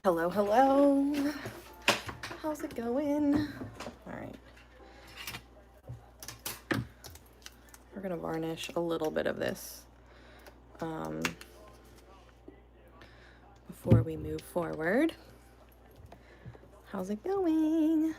Hello, hello. How's it going? All right. We're gonna varnish a little bit of this before we move forward. How's it going?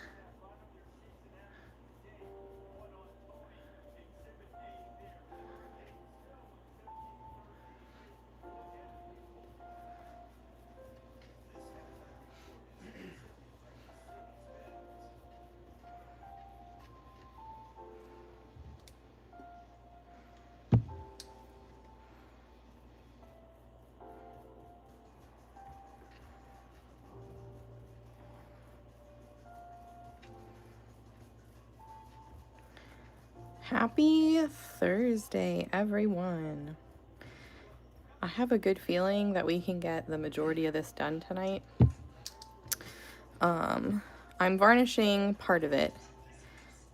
Happy Thursday, everyone. I have a good feeling that we can get the majority of this done tonight. I'm varnishing part of it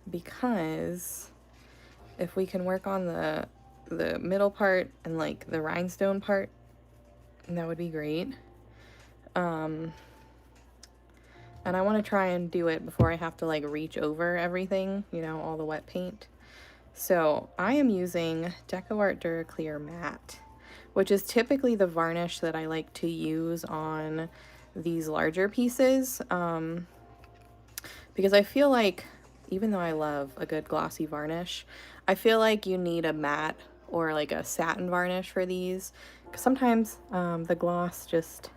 because if we can work on the middle part and like the rhinestone part, that would be great. And I want to try and do it before I have to like reach over everything, you know, all the wet paint. So I am using DecoArt Duraclear Matte, which is typically the varnish that I like to use on these larger pieces, because I feel like, even though I love a good glossy varnish, I feel like you need a matte or like a satin varnish for these, because sometimes the gloss just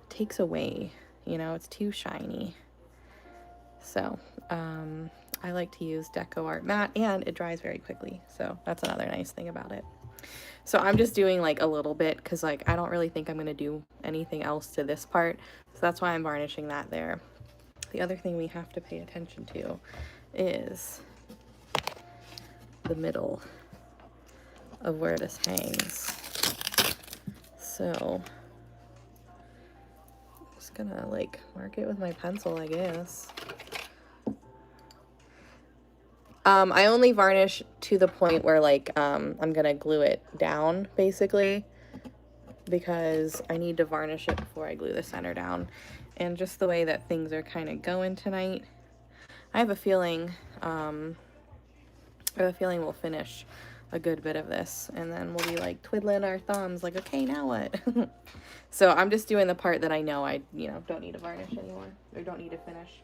takes away, you know, it's too shiny. So I like to use DecoArt Matte, and it dries very quickly, so that's another nice thing about it. So I'm just doing like a little bit because like I don't really think I'm going to do anything else to this part, so that's why I'm varnishing that there. The other thing we have to pay attention to is the middle of where this hangs. So I'm just gonna like mark it with my pencil, I guess. I only varnish to the point where like I'm gonna glue it down basically, because I need to varnish it before I glue the center down. And just the way that things are kind of going tonight, I have a feeling we'll finish a good bit of this, and then we'll be like twiddling our thumbs like, okay, now what? So I'm just doing the part that I know I, you know, don't need to varnish anymore, or don't need to finish,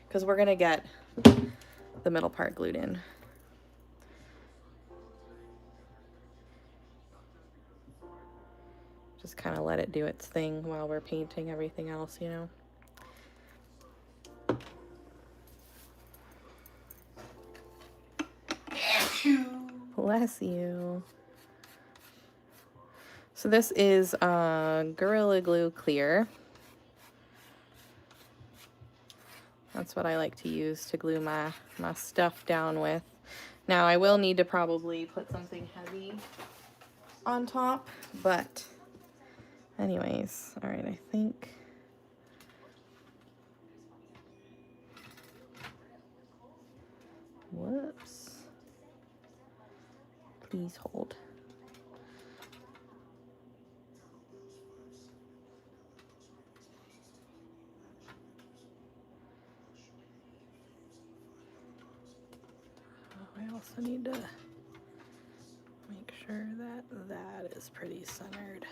because we're gonna get the middle part glued in. Just kind of let it do its thing while we're painting everything else, you know. Bless you. So this is Gorilla Glue Clear. That's what I like to use to glue my stuff down with. Now I will need to probably put something heavy on top, but anyways, all right, I think. Whoops. Please hold. I also need to make sure that that is pretty centered.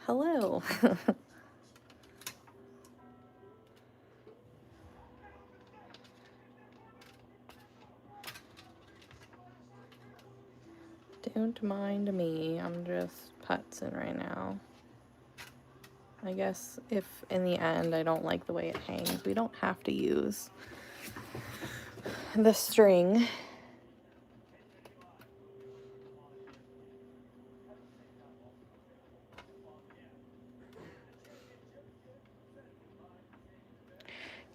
Hello. Don't mind me, I'm just putzing right now. I guess if in the end I don't like the way it hangs, we don't have to use the string.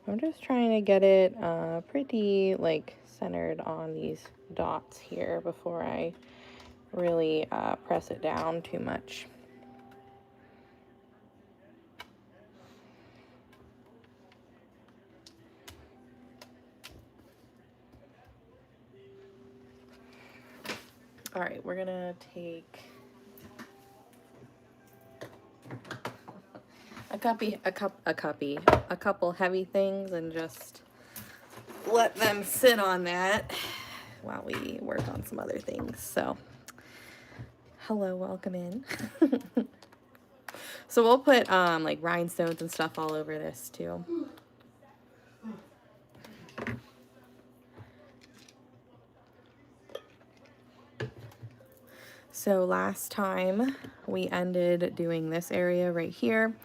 I'm just trying to get it pretty like centered on these dots here before I really press it down too much. All right, we're gonna take a couple heavy things and just let them sit on that while we work on some other things. So, hello, welcome in. So we'll put like rhinestones and stuff all over this too. So last time we ended doing this area right here.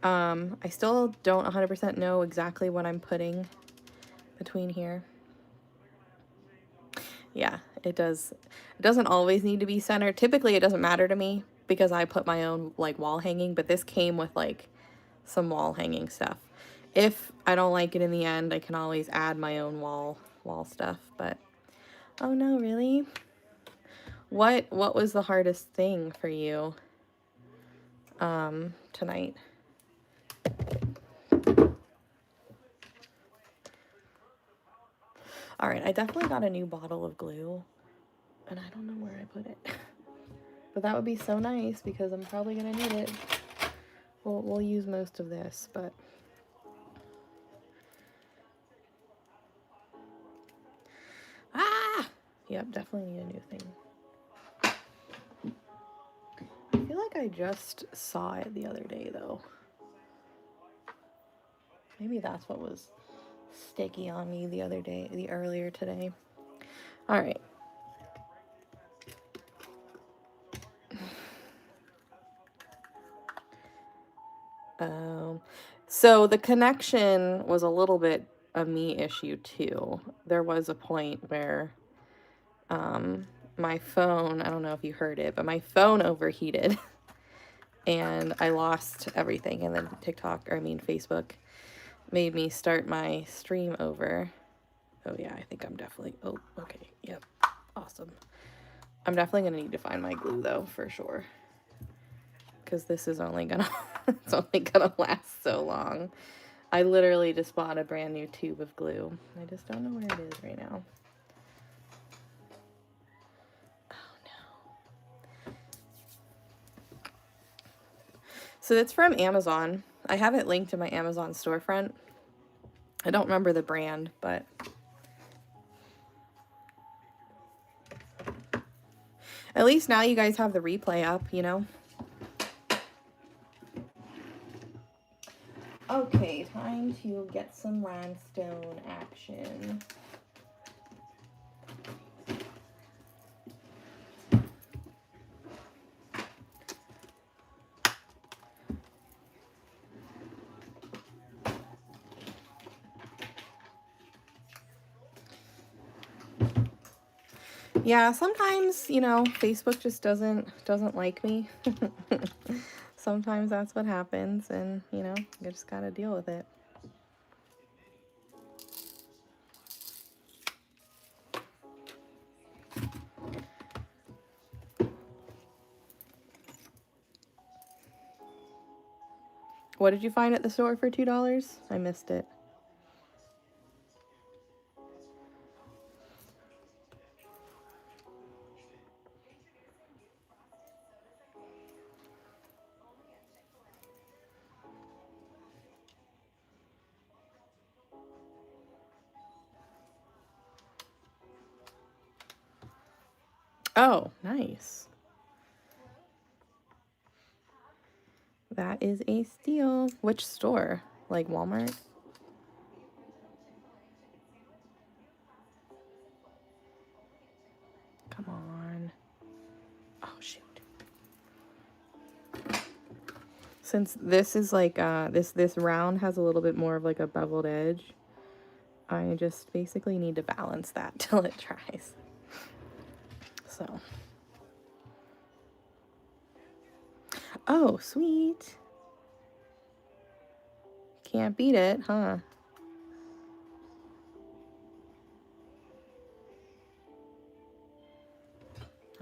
I still don't 100% know exactly what I'm putting between here. Yeah, it does. It doesn't always need to be centered. Typically, it doesn't matter to me because I put my own like wall hanging, but this came with like some wall hanging stuff. If I don't like it in the end, I can always add my own wall stuff, but oh no, really? What was the hardest thing for you tonight? All right, I definitely got a new bottle of glue, and I don't know where I put it. But that would be so nice because I'm probably gonna need it. We'll use most of this, but yep, definitely need a new thing. I feel like I just saw it the other day though. Maybe that's what was sticky on me earlier today. All right. So the connection was a little bit a me issue too. There was a point where my phone, I don't know if you heard it, but my phone overheated and I lost everything. And then Facebook made me start my stream over. Oh yeah, I think I'm definitely, oh, okay, yep, awesome. I'm definitely gonna need to find my glue though, for sure. Because this is only gonna, it's only gonna last so long. I literally just bought a brand new tube of glue. I just don't know where it is right now. Oh no. So it's from Amazon. I have it linked to my Amazon storefront. I don't remember the brand, but at least now you guys have the replay up, you know? Okay, time to get some rhinestone action. Yeah, sometimes, you know, Facebook just doesn't like me. Sometimes that's what happens, and, you know, you just gotta deal with it. What did you find at the store for $2? I missed it. Oh, nice. That is a steal. Which store? Like Walmart? Come on. Oh, shoot. Since this is like, this round has a little bit more of like a beveled edge, I just basically need to balance that till it dries. So. Oh, sweet. Can't beat it, huh?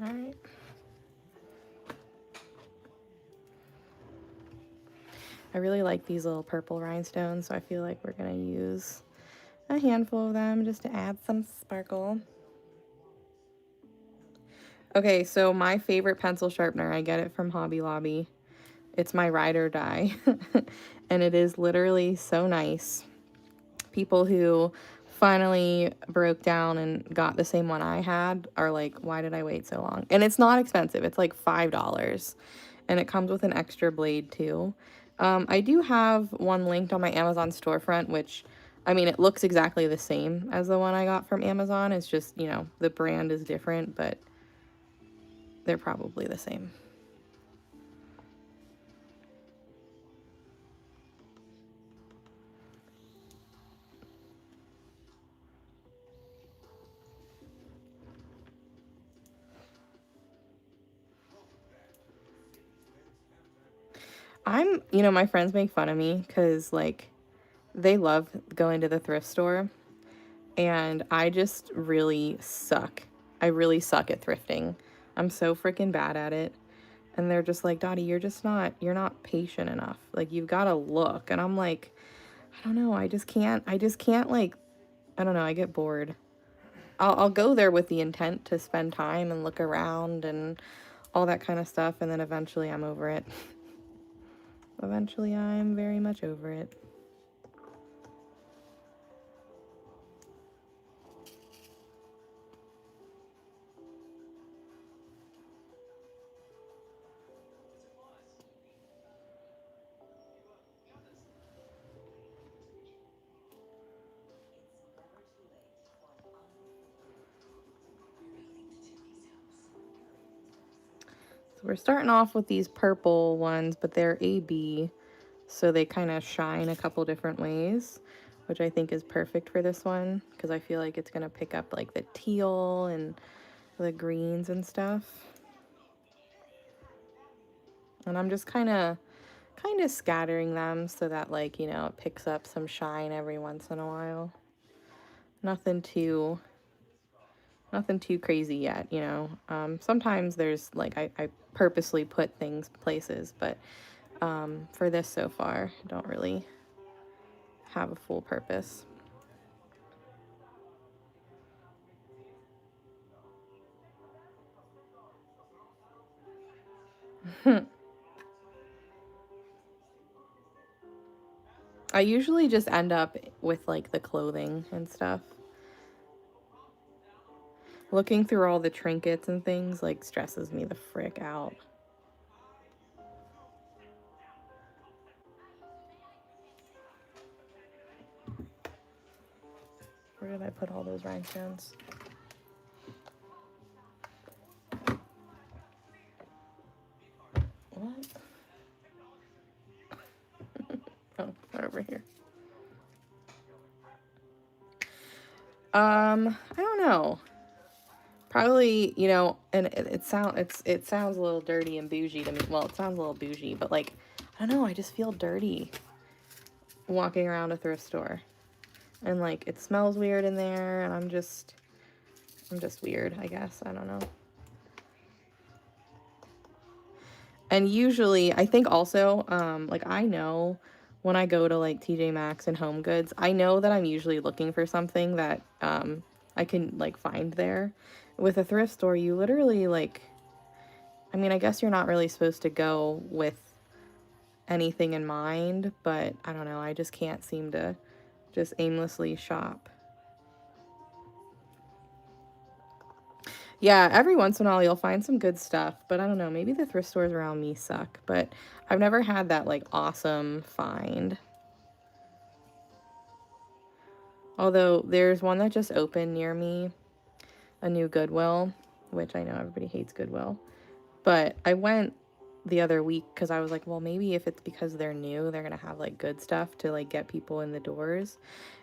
All right. I really like these little purple rhinestones, so I feel like we're gonna use a handful of them just to add some sparkle. Okay, so my favorite pencil sharpener, I get it from Hobby Lobby. It's my ride or die. And it is literally so nice. People who finally broke down and got the same one I had are like, why did I wait so long? And it's not expensive. It's like $5. And it comes with an extra blade too. I do have one linked on my Amazon storefront, which, I mean, it looks exactly the same as the one I got from Amazon. It's just, you know, the brand is different, but they're probably the same. You know, my friends make fun of me because, like, they love going to the thrift store, and I just really suck. I really suck at thrifting. I'm so freaking bad at it. And they're just like, Dottie, you're not patient enough. Like, you've got to look. And I'm like, I don't know. I just can't, like, I don't know. I get bored. I'll go there with the intent to spend time and look around and all that kind of stuff. And then eventually I'm over it. Eventually I'm very much over it. So we're starting off with these purple ones, but they're AB, so they kind of shine a couple different ways, which I think is perfect for this one because I feel like it's going to pick up like the teal and the greens and stuff. And I'm just kind of scattering them so that, like, you know, it picks up some shine every once in a while. Nothing too crazy yet, you know. Sometimes there's like I purposely put things places, but for this so far, I don't really have a full purpose. I usually just end up with like the clothing and stuff. Looking through all the trinkets and things like stresses me the frick out. Where did I put all those rhinestones? What? Oh, they're over here. I don't know. Probably, you know, and it sounds a little dirty and bougie to me. Well, it sounds a little bougie, but like, I don't know, I just feel dirty walking around a thrift store. And like it smells weird in there, and I'm just weird, I guess. I don't know. And usually, I think also, like I know when I go to like TJ Maxx and Home Goods, I know that I'm usually looking for something that I can like find there. With a thrift store, you literally like, I mean, I guess you're not really supposed to go with anything in mind, but I don't know, I just can't seem to just aimlessly shop. Yeah, every once in a while you'll find some good stuff, but I don't know, maybe the thrift stores around me suck, but I've never had that like awesome find. Although there's one that just opened near me, a new Goodwill, which I know everybody hates Goodwill, but I went the other week because I was like, well, maybe if it's because they're new, they're gonna have like good stuff to like get people in the doors.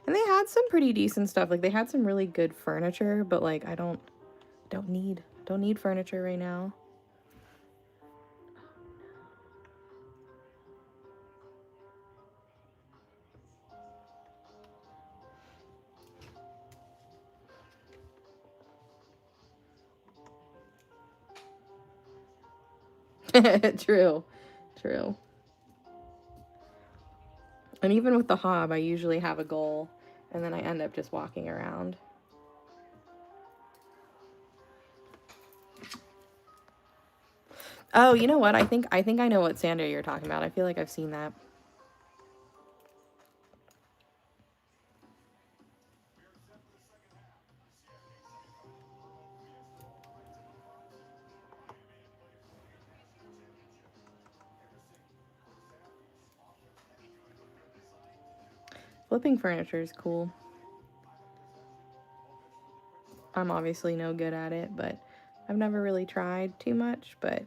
And they had some pretty decent stuff. Like they had some really good furniture, but like I don't need furniture right now. True. True. And even with the hob, I usually have a goal and then I end up just walking around. Oh, you know what? I think I know what sander you're talking about. I feel like I've seen that. Flipping furniture is cool. I'm obviously no good at it, but I've never really tried too much, but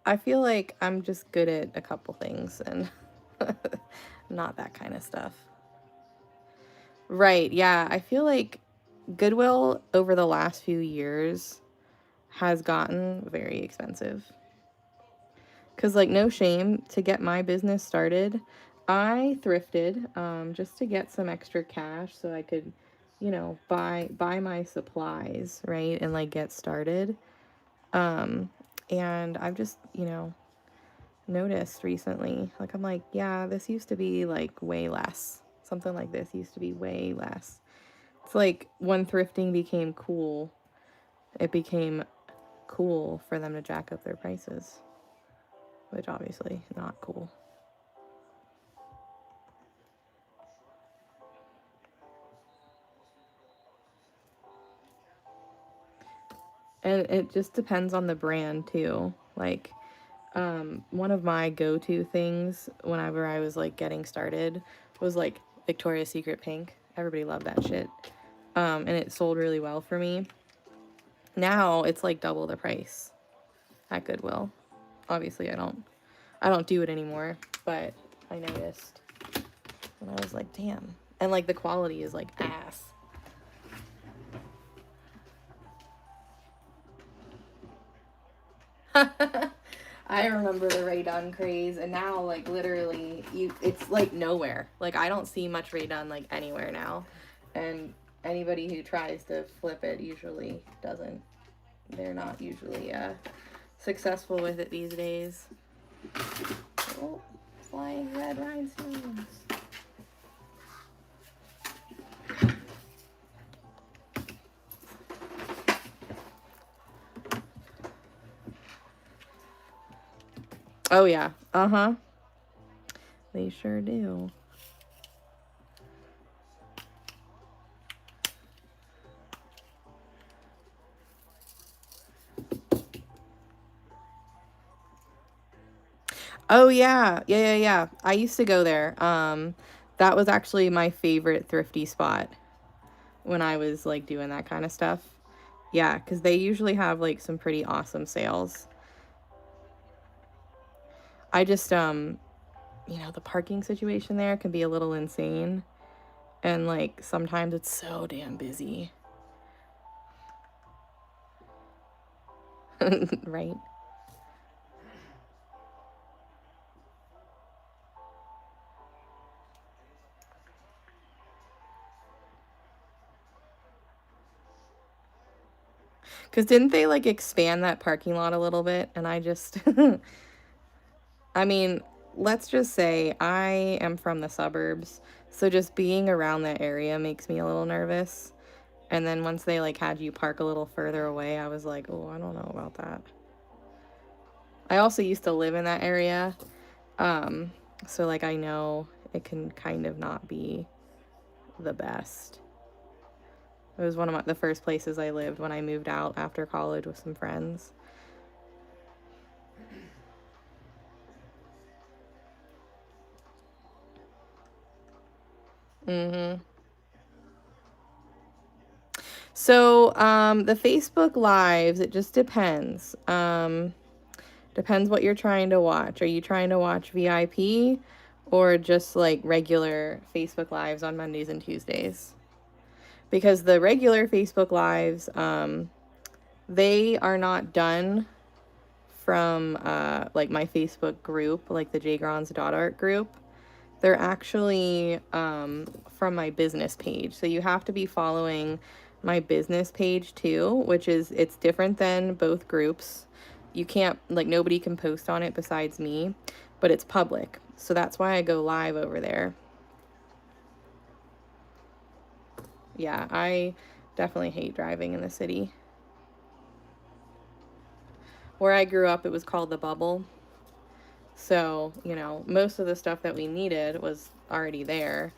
I feel like I'm just good at a couple things and not that kind of stuff. Right, yeah. I feel like Goodwill over the last few years has gotten very expensive. Because, like, no shame, to get my business started, I thrifted just to get some extra cash so I could, you know, buy my supplies, right? And, like, get started. And I've just, you know, noticed recently, like, I'm like, yeah, this used to be, like, way less. Something like this used to be way less. It's like when thrifting became cool, it became cool for them to jack up their prices, which obviously not cool. And it just depends on the brand too. Like, one of my go-to things whenever I was like getting started was like Victoria's Secret pink. Everybody loved that shit. And it sold really well for me. Now it's like double the price at Goodwill. Obviously I don't do it anymore, but I noticed and I was like, damn. And like the quality is like ass. I remember the Ray Dunn craze, and now like literally it's like nowhere. Like I don't see much Ray Dunn like anywhere now. And anybody who tries to flip it usually doesn't. They're not usually successful with it these days. Oh, flying red rhinestones. Oh yeah. Uh-huh. They sure do. Oh yeah. Yeah. I used to go there. That was actually my favorite thrifty spot when I was like doing that kind of stuff. Yeah, because they usually have like some pretty awesome sales. I just you know, the parking situation there can be a little insane. And like sometimes it's so damn busy. Right? Because didn't they like expand that parking lot a little bit? And I just, I mean, let's just say I am from the suburbs. So just being around that area makes me a little nervous. And then once they like had you park a little further away, I was like, oh, I don't know about that. I also used to live in that area. Um, so like I know it can kind of not be the best. It was one of the first places I lived when I moved out after college with some friends. Mm-hmm. So, the Facebook Lives, it just depends. Depends what you're trying to watch. Are you trying to watch VIP or just like regular Facebook Lives on Mondays and Tuesdays? Because the regular Facebook Lives, they are not done from like my Facebook group, like the JGrondz Dot Art group. They're actually from my business page. So you have to be following my business page too, which is, it's different than both groups. You can't, like, nobody can post on it besides me, but it's public. So that's why I go live over there. Yeah, I definitely hate driving in the city. Where I grew up, it was called the Bubble. So, you know, most of the stuff that we needed was already there,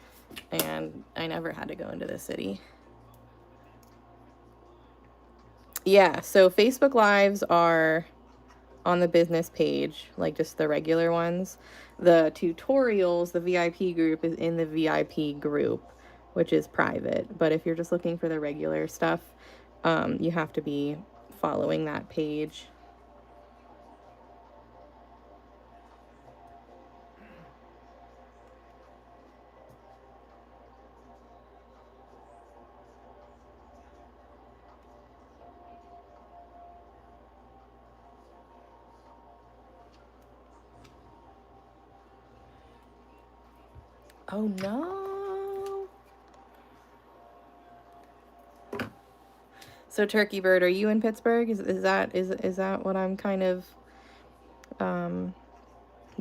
and I never had to go into the city. Yeah, so Facebook Lives are on the business page, like just the regular ones. The tutorials, the VIP group is in the VIP group, which is private. But if you're just looking for the regular stuff, you have to be following that page. Oh no. So Turkey Bird, are you in Pittsburgh? Is that what I'm kind of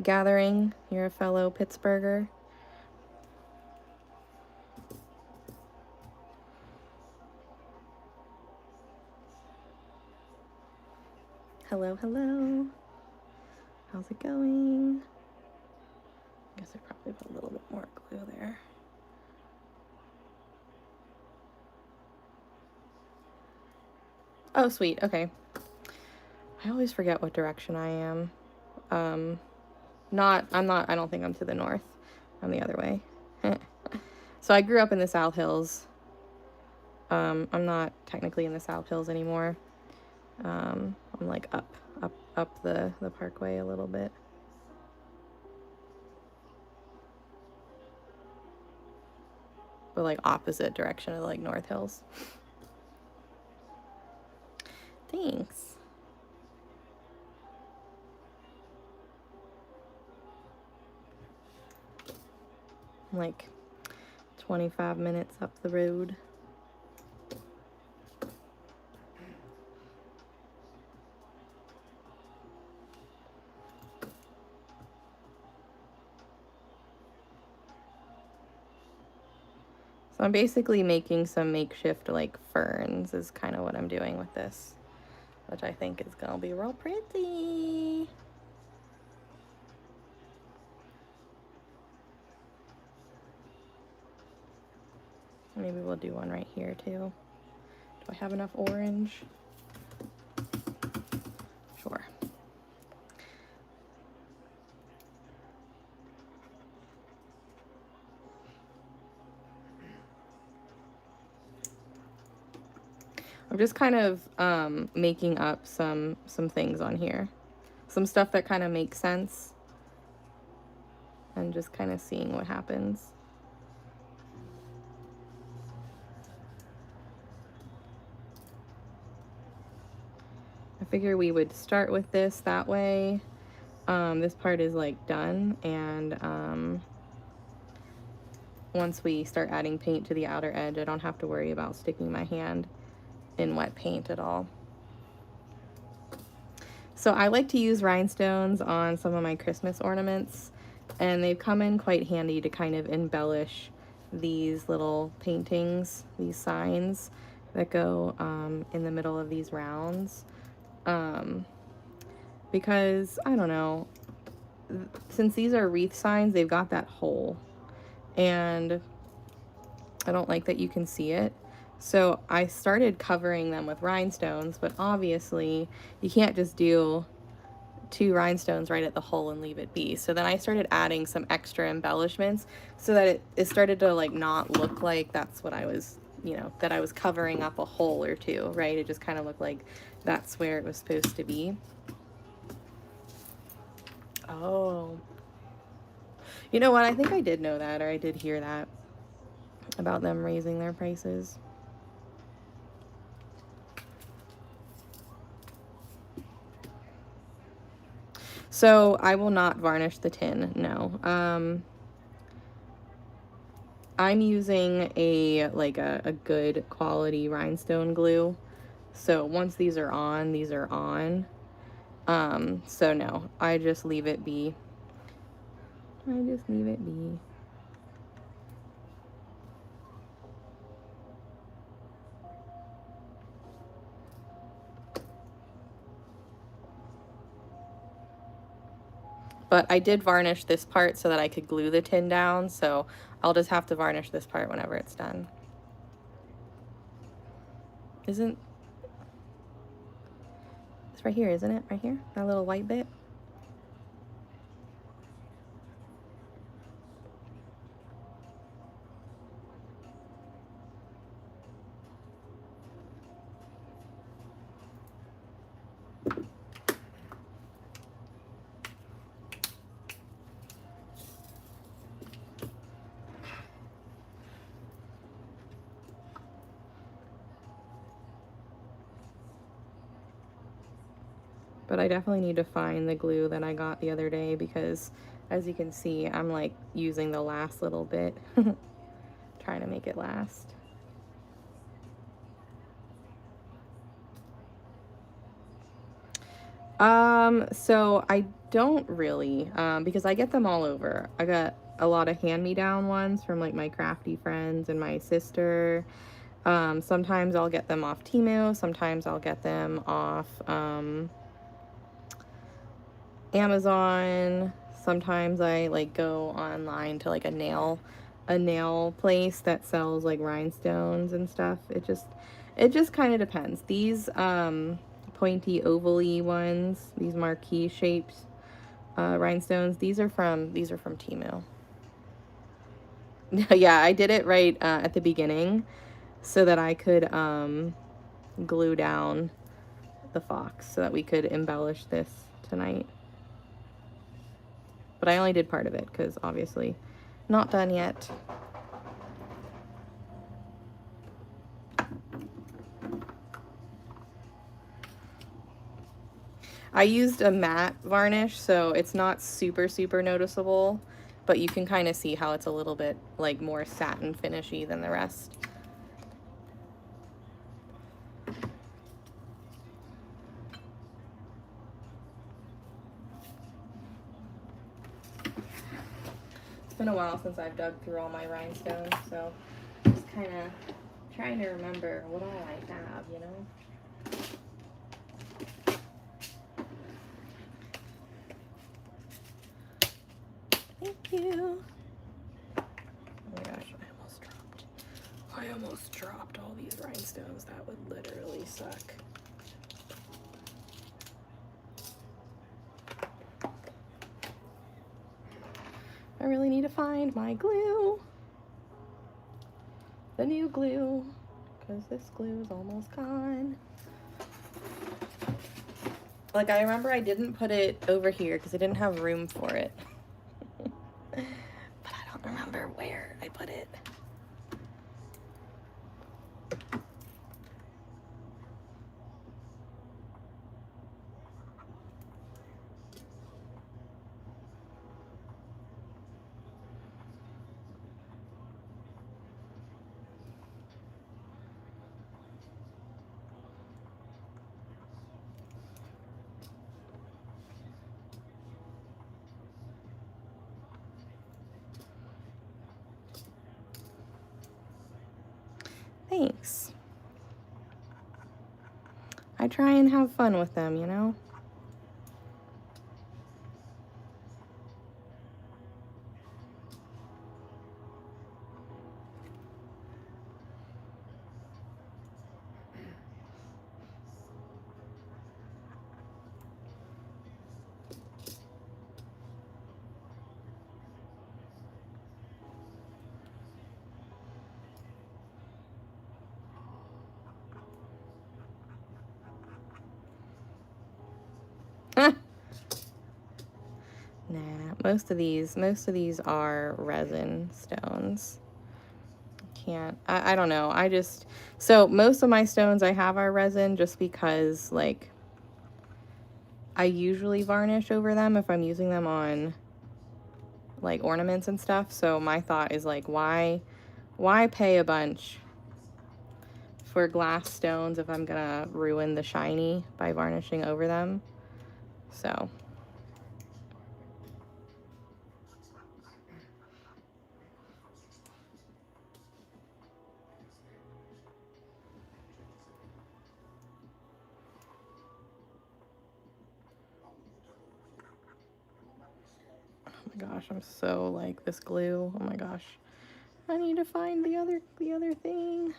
gathering? You're a fellow Pittsburgher? Hello, hello. How's it going? I guess I probably put a little bit more glue there. Oh, sweet. Okay. I always forget what direction I am. I don't think I'm to the north. I'm the other way. So I grew up in the South Hills. I'm not technically in the South Hills anymore. I'm like up the parkway a little bit. But like opposite direction of like North Hills. Thanks. I'm like 25 minutes up the road. So I'm basically making some makeshift like ferns is kind of what I'm doing with this, which I think is gonna be real pretty. Maybe we'll do one right here too. Do I have enough orange? Sure. I'm just kind of making up some things on here. Some stuff that kind of makes sense. And just kind of seeing what happens. I figure we would start with this that way. This part is like done, and once we start adding paint to the outer edge, I don't have to worry about sticking my hand in wet paint at all. So I like to use rhinestones on some of my Christmas ornaments, and they've come in quite handy to kind of embellish these little paintings, these signs that go in the middle of these rounds. Because, I don't know, since these are wreath signs, they've got that hole, and I don't like that you can see it. So I started covering them with rhinestones, but obviously you can't just do 2 rhinestones right at the hole and leave it be. So then I started adding some extra embellishments so that it started to like not look like that's what I was, you know, that I was covering up a hole or two, right? It just kind of looked like that's where it was supposed to be. Oh. You know what? I think I did know that, or I did hear that about them raising their prices. So I will not varnish the tin, no. I'm using a good quality rhinestone glue. So once these are on, these are on. So no, I just leave it be. I just leave it be. But I did varnish this part so that I could glue the tin down, so I'll just have to varnish this part whenever it's done. Isn't... It's right here, isn't it? Right here? That little white bit? But I definitely need to find the glue that I got the other day because, as you can see, I'm like using the last little bit, trying to make it last. So I don't really, because I get them all over. I got a lot of hand-me-down ones from like my crafty friends and my sister. Sometimes I'll get them off Temu, sometimes I'll get them off, Amazon. Sometimes I like go online to like a nail place that sells like rhinestones and stuff. It just kind of depends. These pointy ovally ones, these marquee shaped rhinestones, these are from Temu. Yeah, I did it right at the beginning so that I could glue down the fox so that we could embellish this tonight. But I only did part of it because obviously not done yet. I used a matte varnish, so it's not super noticeable, but you can kind of see how it's a little bit like more satin finishy than the rest. It's been a while since I've dug through all my rhinestones, so just kind of trying to remember what all I have, you know? Thank you. Oh my gosh, I almost dropped all these rhinestones. That would literally suck. I really need to find my glue. The new glue, because this glue is almost gone. Like, I remember I didn't put it over here because I didn't have room for it. But I don't remember where I put it. Thanks. I try and have fun with them, you know? Nah, most of these are resin stones. I don't know. So most of my stones I have are resin just because like I usually varnish over them if I'm using them on like ornaments and stuff. So my thought is like, why pay a bunch for glass stones if I'm gonna ruin the shiny by varnishing over them? So gosh, I'm so like this glue. Oh my gosh. I need to find the other thing.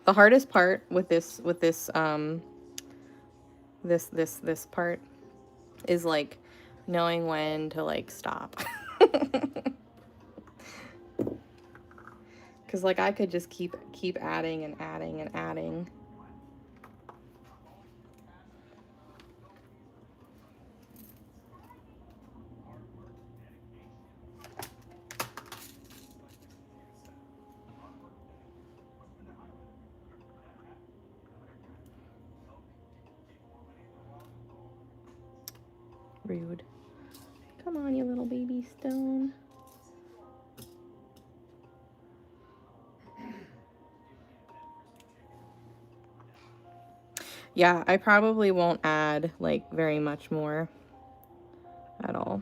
The hardest part with this this part is like knowing when to like stop. Cuz like I could just keep adding and adding and adding. Rude. Come on, you little baby stone. Yeah, I probably won't add like very much more at all.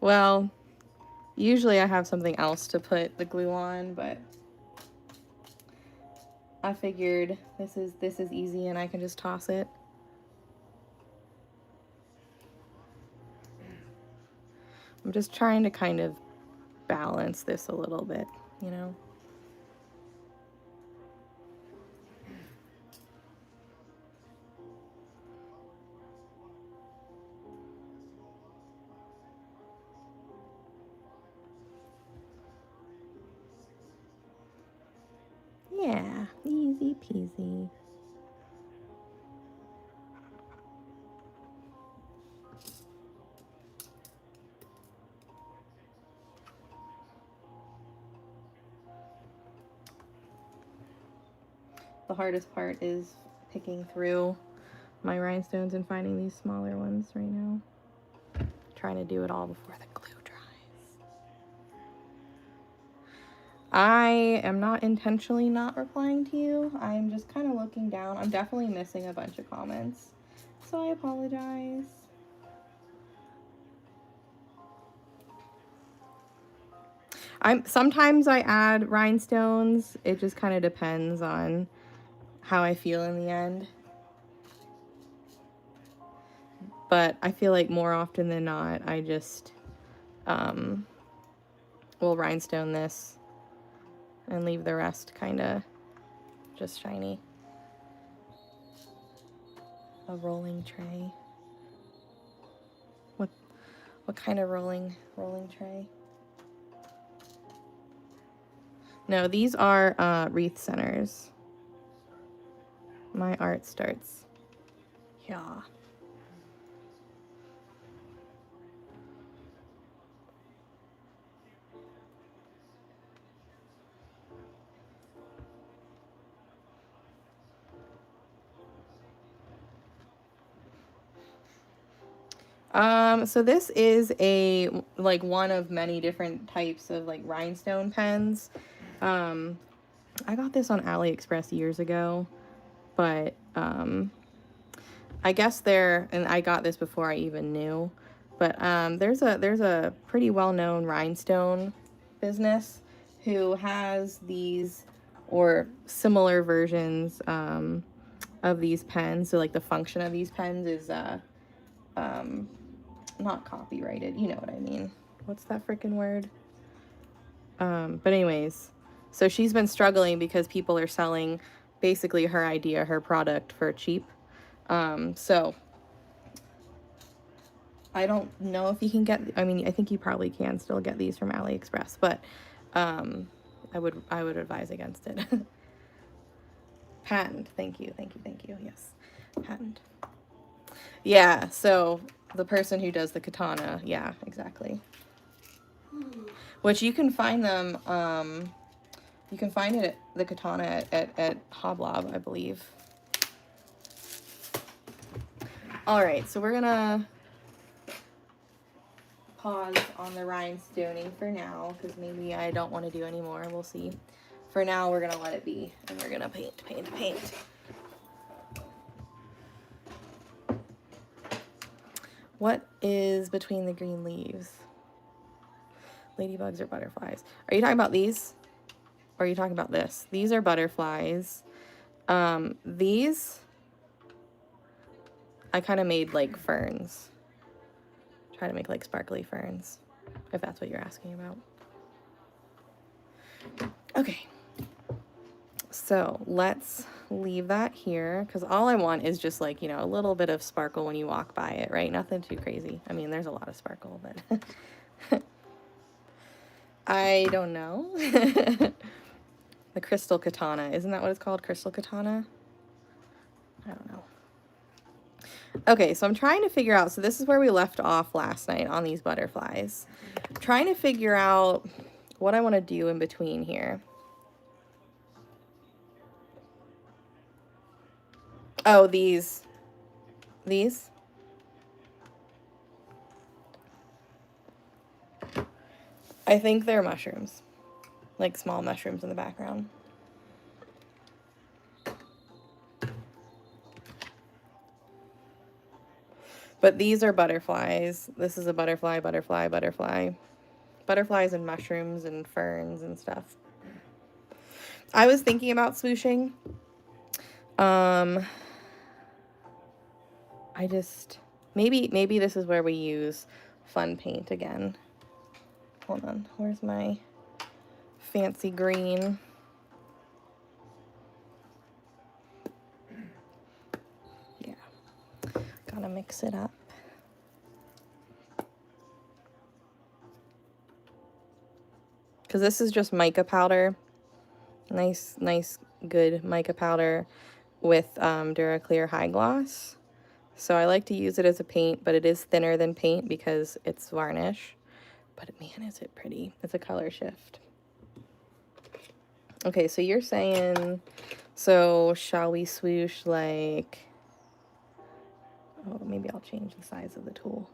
Well, usually I have something else to put the glue on, but I figured this is easy and I can just toss it. I'm just trying to kind of balance this a little bit, you know? Yeah, easy peasy. The hardest part is picking through my rhinestones and finding these smaller ones right now. Trying to do it all before the glue dries. I am not intentionally not replying to you. I'm just kind of looking down. I'm definitely missing a bunch of comments, so I apologize. Sometimes I add rhinestones. It just kind of depends on how I feel in the end. But I feel like more often than not, I just will rhinestone this and leave the rest kind of just shiny. A rolling tray. What kind of rolling tray? No, these are wreath centers. My art starts. Yeah. So this is like one of many different types of like rhinestone pens. I got this on AliExpress years ago, but I guess and I got this before I even knew, but there's a pretty well-known rhinestone business who has these or similar versions of these pens. So like the function of these pens is not copyrighted, you know what I mean. What's that freaking word? But anyways, so she's been struggling because people are selling basically her idea, her product for cheap. So I don't know if you can get, I mean, I think you probably can still get these from AliExpress, but I would advise against it. Patent. Thank you. Yes. Patent. Yeah, so the person who does the katana, yeah, exactly. Which you can find them, you can find it, the katana at Hoblob, I believe. All right, so we're gonna pause on the rhinestoning for now, because maybe I don't want to do any more. We'll see. For now, we're going to let it be, and we're going to paint. What is between the green leaves? Ladybugs or butterflies? Are you talking about these? Or are you talking about this? These are butterflies. These, I kind of made like ferns. Try to make like sparkly ferns, if that's what you're asking about. Okay. So let's leave that here, because all I want is just like, you know, a little bit of sparkle when you walk by it, right? Nothing too crazy. I mean, there's a lot of sparkle, but I don't know. The crystal katana, isn't that what it's called? Crystal katana? I don't know. Okay, so I'm trying to figure out, so this is where we left off last night on these butterflies. I'm trying to figure out what I want to do in between here. Oh, these. I think they're mushrooms, like small mushrooms in the background. But these are butterflies. This is a butterfly. Butterflies and mushrooms and ferns and stuff. I was thinking about swooshing. I just, maybe this is where we use fun paint again. Hold on, where's my fancy green? Yeah, gotta mix it up. Because this is just mica powder. Nice, good mica powder with Duraclear High Gloss. So I like to use it as a paint, but it is thinner than paint because it's varnish. But man, is it pretty. It's a color shift. Okay, so you're saying, so shall we swoosh like, oh, maybe I'll change the size of the tool.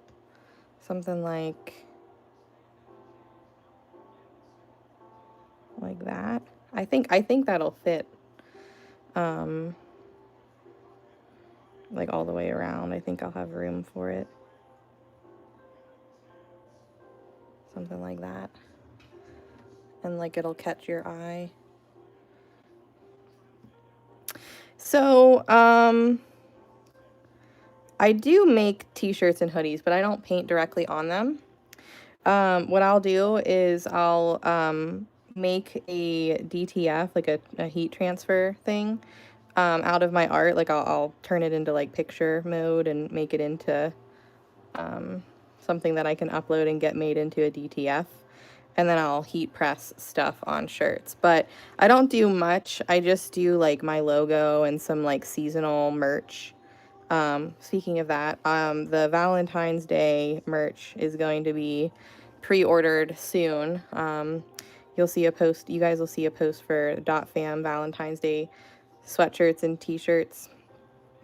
Something like that. I think that'll fit. Like all the way around. I think I'll have room for it. Something like that. And like it'll catch your eye. So, I do make t-shirts and hoodies, but I don't paint directly on them. What I'll do is I'll make a DTF, like a heat transfer thing, out of my art. Like I'll turn it into like picture mode and make it into something that I can upload and get made into a DTF. And then I'll heat press stuff on shirts. But I don't do much. I just do like my logo and some like seasonal merch. Speaking of that, the Valentine's Day merch is going to be pre-ordered soon. You'll see a post, you guys will see a post for .fam Valentine's Day sweatshirts and t-shirts.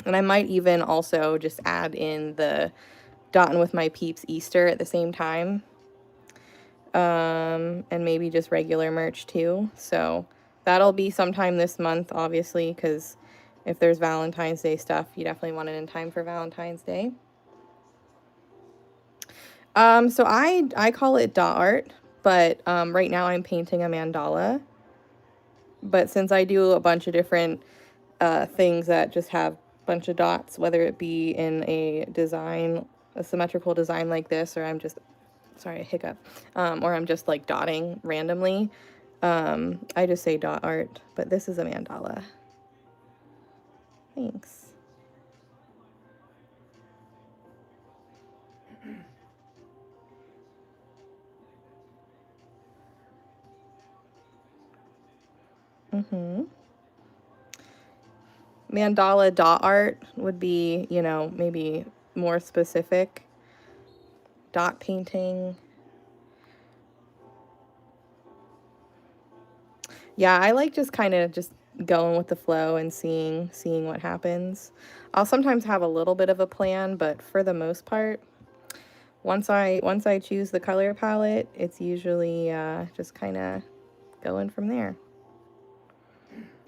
And I might even also just add in the Dottin' with my peeps Easter at the same time. And maybe just regular merch too. So that'll be sometime this month, obviously, because if there's Valentine's Day stuff, you definitely want it in time for Valentine's Day. So I call it dot art, but right now I'm painting a mandala. But since I do a bunch of different things that just have a bunch of dots, whether it be in a design, a symmetrical design like this, or I'm just, sorry, a hiccup, or I'm just like dotting randomly, I just say dot art, but this is a mandala. Thanks. Mandala dot art would be, you know, maybe more specific. Dot painting. Yeah, I like just kind of just going with the flow and seeing what happens. I'll sometimes have a little bit of a plan, but for the most part, once I choose the color palette, it's usually just kind of going from there.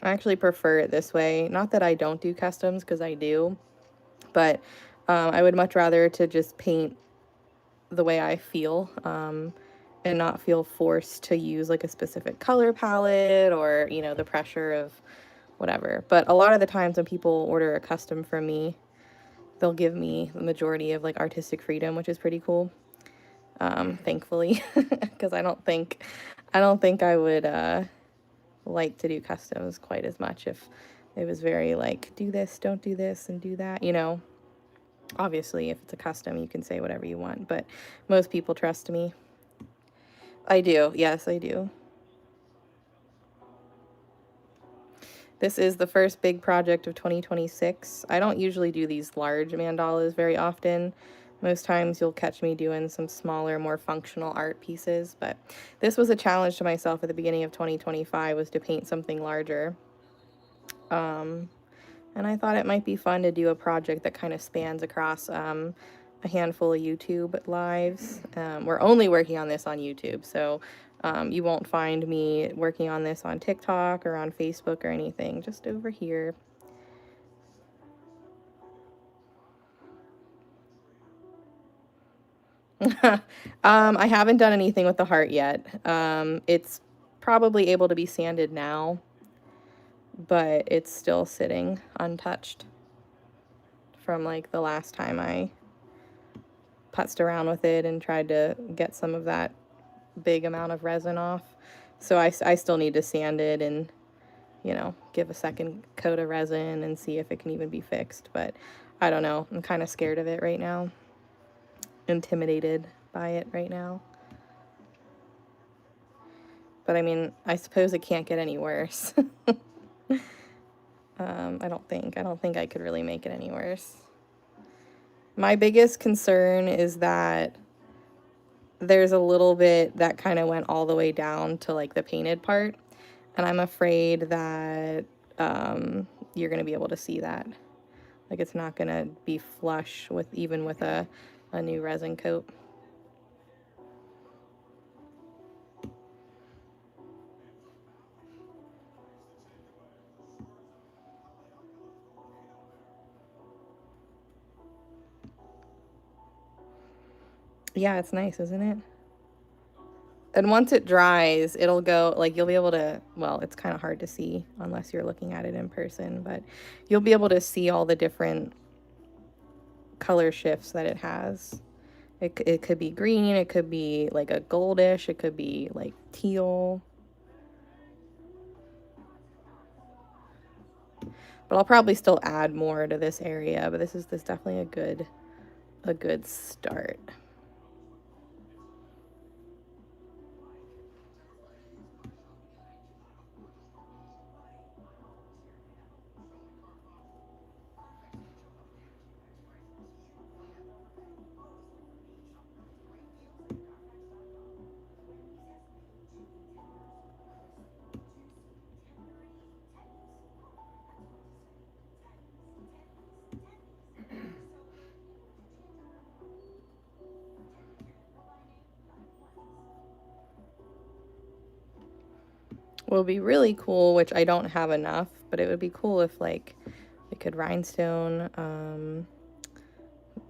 I actually prefer it this way. Not that I don't do customs, because I do, but I would much rather to just paint the way I feel, and not feel forced to use like a specific color palette, or, you know, the pressure of whatever. But a lot of the times when people order a custom from me, they'll give me the majority of like artistic freedom, which is pretty cool. Thankfully, because I don't think I would like to do customs quite as much if it was very like, do this, don't do this, and do that, you know. Obviously, if it's a custom, you can say whatever you want, but most people trust me. I do. Yes, I do. This is the first big project of 2026. I don't usually do these large mandalas very often. Most times you'll catch me doing some smaller, more functional art pieces, but this was a challenge to myself at the beginning of 2025, was to paint something larger. And I thought it might be fun to do a project that kind of spans across a handful of YouTube lives. We're only working on this on YouTube, so you won't find me working on this on TikTok or on Facebook or anything, just over here. I haven't done anything with the heart yet. It's probably able to be sanded now, but it's still sitting untouched from like the last time I putzed around with it and tried to get some of that big amount of resin off. So I still need to sand it and, you know, give a second coat of resin and see if it can even be fixed. But I don't know. I'm kind of scared of it right now. Intimidated by it right now. But I mean, I suppose it can't get any worse. I don't think I could really make it any worse. My biggest concern is that there's a little bit that kind of went all the way down to like the painted part, and I'm afraid that you're gonna be able to see that. Like, it's not gonna be flush with even with a new resin coat. Yeah, it's nice, isn't it? And once it dries, it'll go, like, you'll be able to, well, it's kind of hard to see unless you're looking at it in person, but you'll be able to see all the different color shifts that it has. It could be green, it could be like a goldish, it could be like teal. But I'll probably still add more to this area, but this is definitely a good start. What would be really cool, which I don't have enough, but it would be cool if like we could rhinestone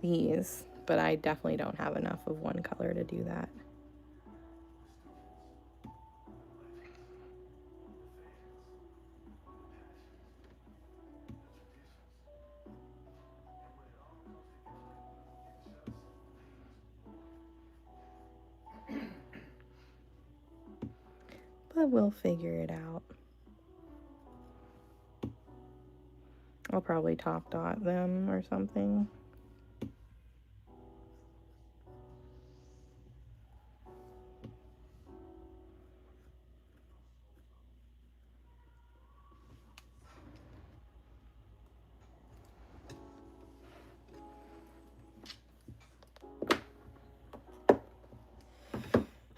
these, but I definitely don't have enough of one color to do that. But we'll figure it out. I'll probably top dot them or something.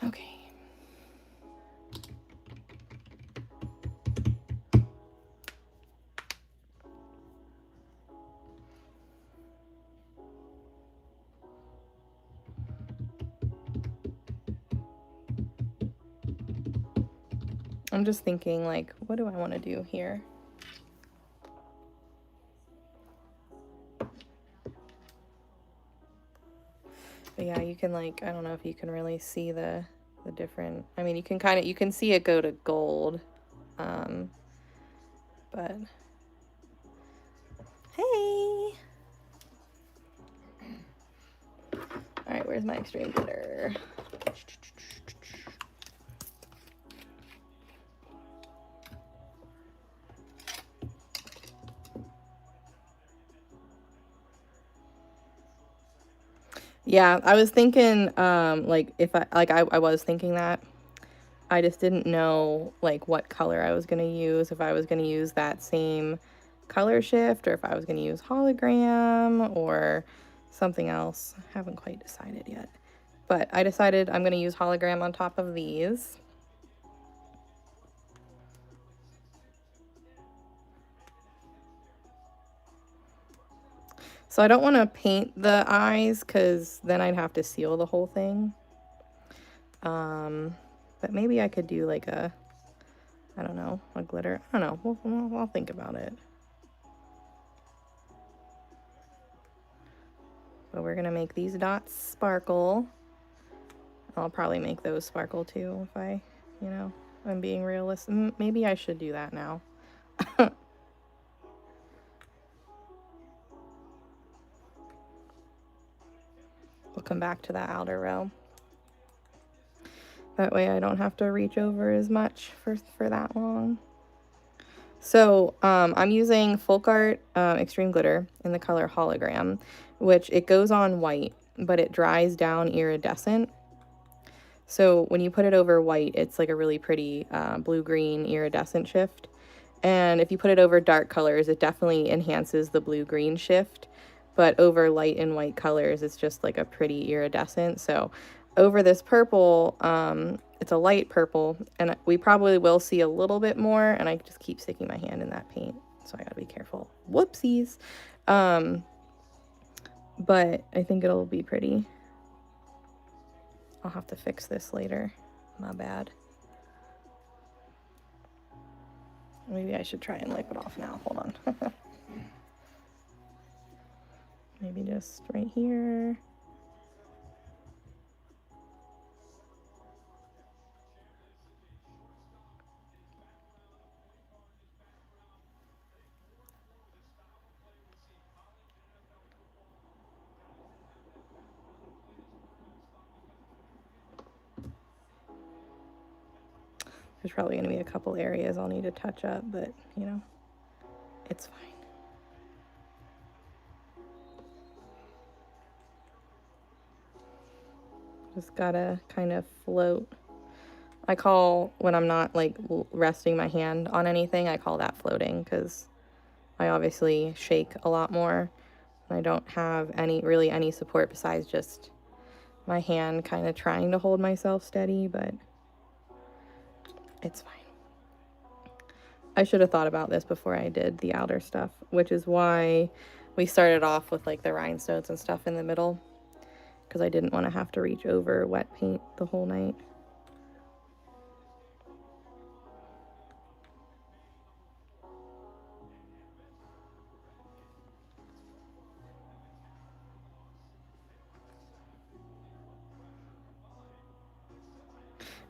Okay. I'm just thinking, like, what do I want to do here? But yeah, you can, like, I don't know if you can really see the different, I mean, you can kind of, you can see it go to gold. But hey. All right, where's my extreme glitter? Yeah, I was thinking, like, if I was thinking that. I just didn't know, like, what color I was going to use, if I was going to use that same color shift, or if I was going to use hologram, or something else. I haven't quite decided yet. But I decided I'm going to use hologram on top of these. So I don't want to paint the eyes, because then I'd have to seal the whole thing. But maybe I could do like a, I don't know, a glitter. I don't know. I'll think about it. But we're going to make these dots sparkle. I'll probably make those sparkle too if I, you know, I'm being realistic. Maybe I should do that now. We'll come back to that outer row. That way I don't have to reach over as much for that long. So I'm using Folk Art Extreme Glitter in the color Hologram, which it goes on white, but it dries down iridescent. So when you put it over white, it's like a really pretty blue-green iridescent shift. And if you put it over dark colors, it definitely enhances the blue-green shift. But over light and white colors, it's just like a pretty iridescent. So over this purple, it's a light purple, and we probably will see a little bit more, and I just keep sticking my hand in that paint, so I gotta be careful. Whoopsies. But I think it'll be pretty. I'll have to fix this later. My bad. Maybe I should try and wipe it off now. Hold on. Maybe just right here. There's probably going to be a couple areas I'll need to touch up, but, you know, it's fine. Just gotta kind of float. I call, when I'm not, like, resting my hand on anything, I call that floating, because I obviously shake a lot more. And I don't have really any support besides just my hand kind of trying to hold myself steady, but it's fine. I should have thought about this before I did the outer stuff, which is why we started off with like the rhinestones and stuff in the middle, because I didn't want to have to reach over wet paint the whole night.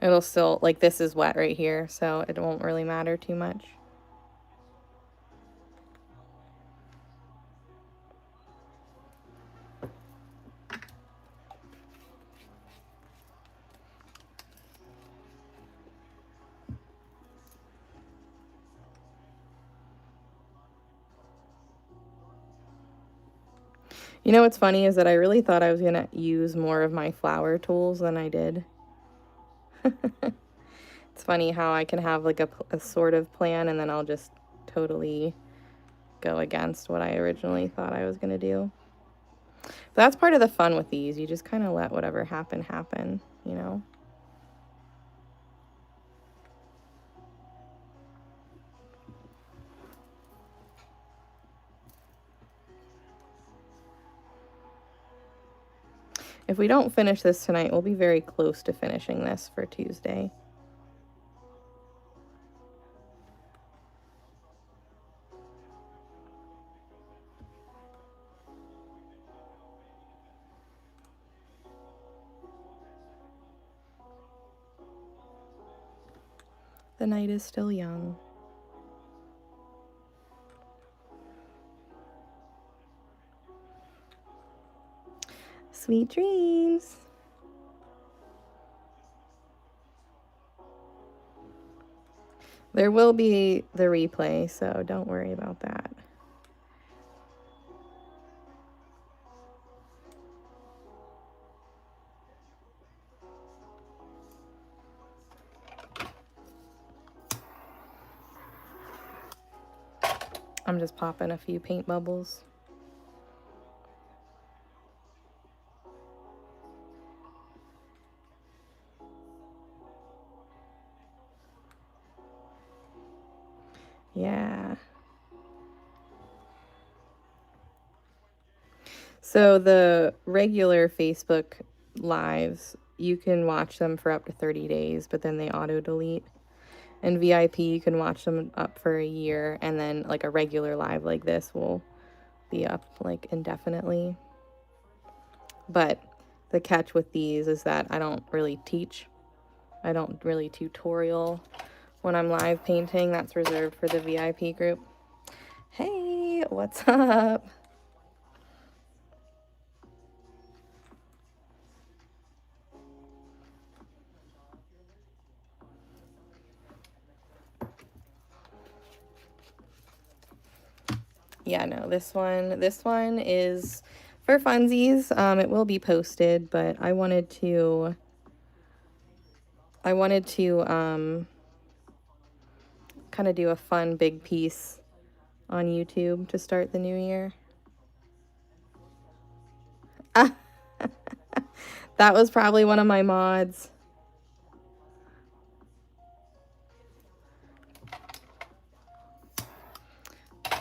It'll still, like, this is wet right here, so it won't really matter too much. You know what's funny is that I really thought I was going to use more of my flower tools than I did. It's funny how I can have like a sort of plan, and then I'll just totally go against what I originally thought I was going to do. But that's part of the fun with these. You just kind of let whatever happen, you know? If we don't finish this tonight, we'll be very close to finishing this for Tuesday. The night is still young. Sweet dreams. There will be the replay, so don't worry about that. I'm just popping a few paint bubbles. Yeah. So the regular Facebook lives, you can watch them for up to 30 days, but then they auto delete. And VIP, you can watch them up for a year, and then like a regular live like this will be up like indefinitely. But the catch with these is that I don't really teach. I don't really tutorial when I'm live painting. That's reserved for the VIP group. Hey, what's up? Yeah, no, this one is for funsies. It will be posted, but I wanted to kind of do a fun big piece on YouTube to start the new year. That was probably one of my mods.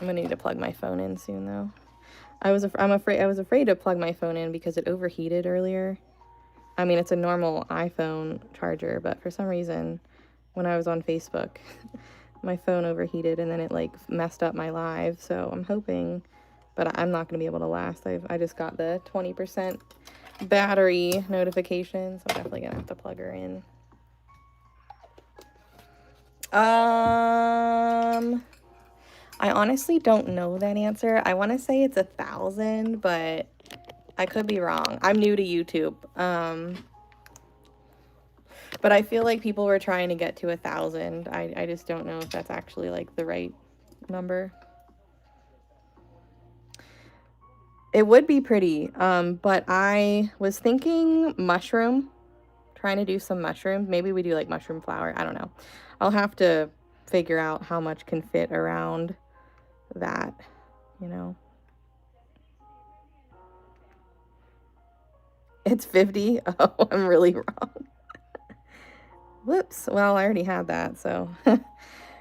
I'm gonna need to plug my phone in soon though. I was afraid to plug my phone in because it overheated earlier. I mean, it's a normal iPhone charger, but for some reason when I was on Facebook, my phone overheated and then it like messed up my live. So I'm hoping, but I'm not gonna be able to last. I just got the 20% battery notification, so I'm definitely gonna have to plug her in. I honestly don't know that answer. I want to say it's 1,000, but I could be wrong. I'm new to YouTube. But I feel like people were trying to get to 1,000. I just don't know if that's actually like the right number. It would be pretty, but I was thinking mushroom, trying to do some mushroom. Maybe we do like mushroom flower. I don't know. I'll have to figure out how much can fit around that, you know. It's 50. Oh, I'm really wrong. Whoops. Well, I already had that, so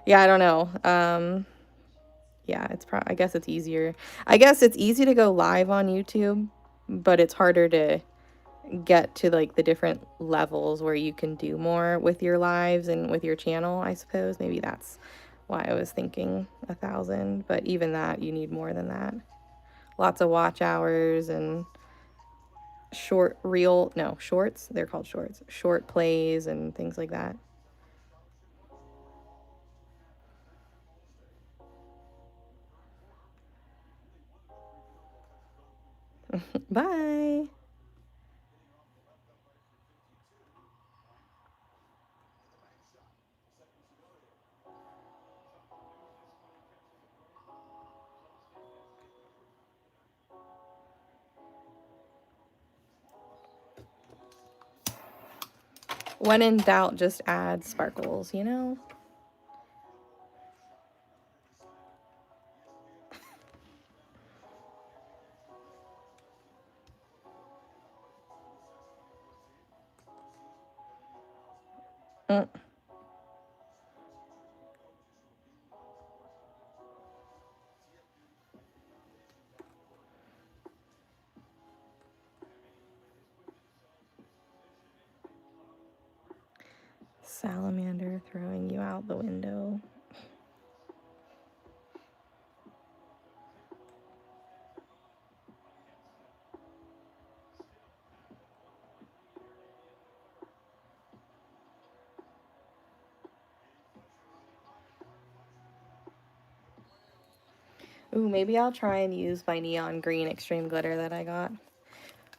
yeah, I don't know. Yeah, I guess it's easier. I guess it's easy to go live on YouTube, but it's harder to get to like the different levels where you can do more with your lives and with your channel, I suppose. Maybe that's why I was thinking 1,000, but even that, you need more than that. Lots of watch hours and shorts, they're called shorts, short plays and things like that. Bye. When in doubt, just add sparkles, you know? Mm. Salamander throwing you out the window. Ooh, maybe I'll try and use my neon green extreme glitter that I got.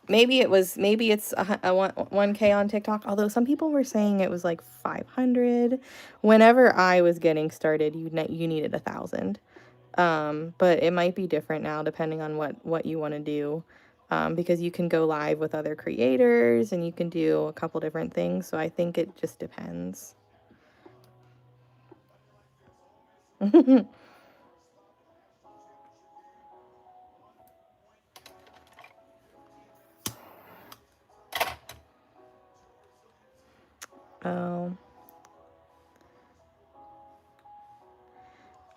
Maybe it's a 1K on TikTok, although some people were saying it was like 500. Whenever I was getting started, you needed 1,000. But it might be different now depending on what you want to do. Because you can go live with other creators and you can do a couple different things. So I think it just depends. Oh,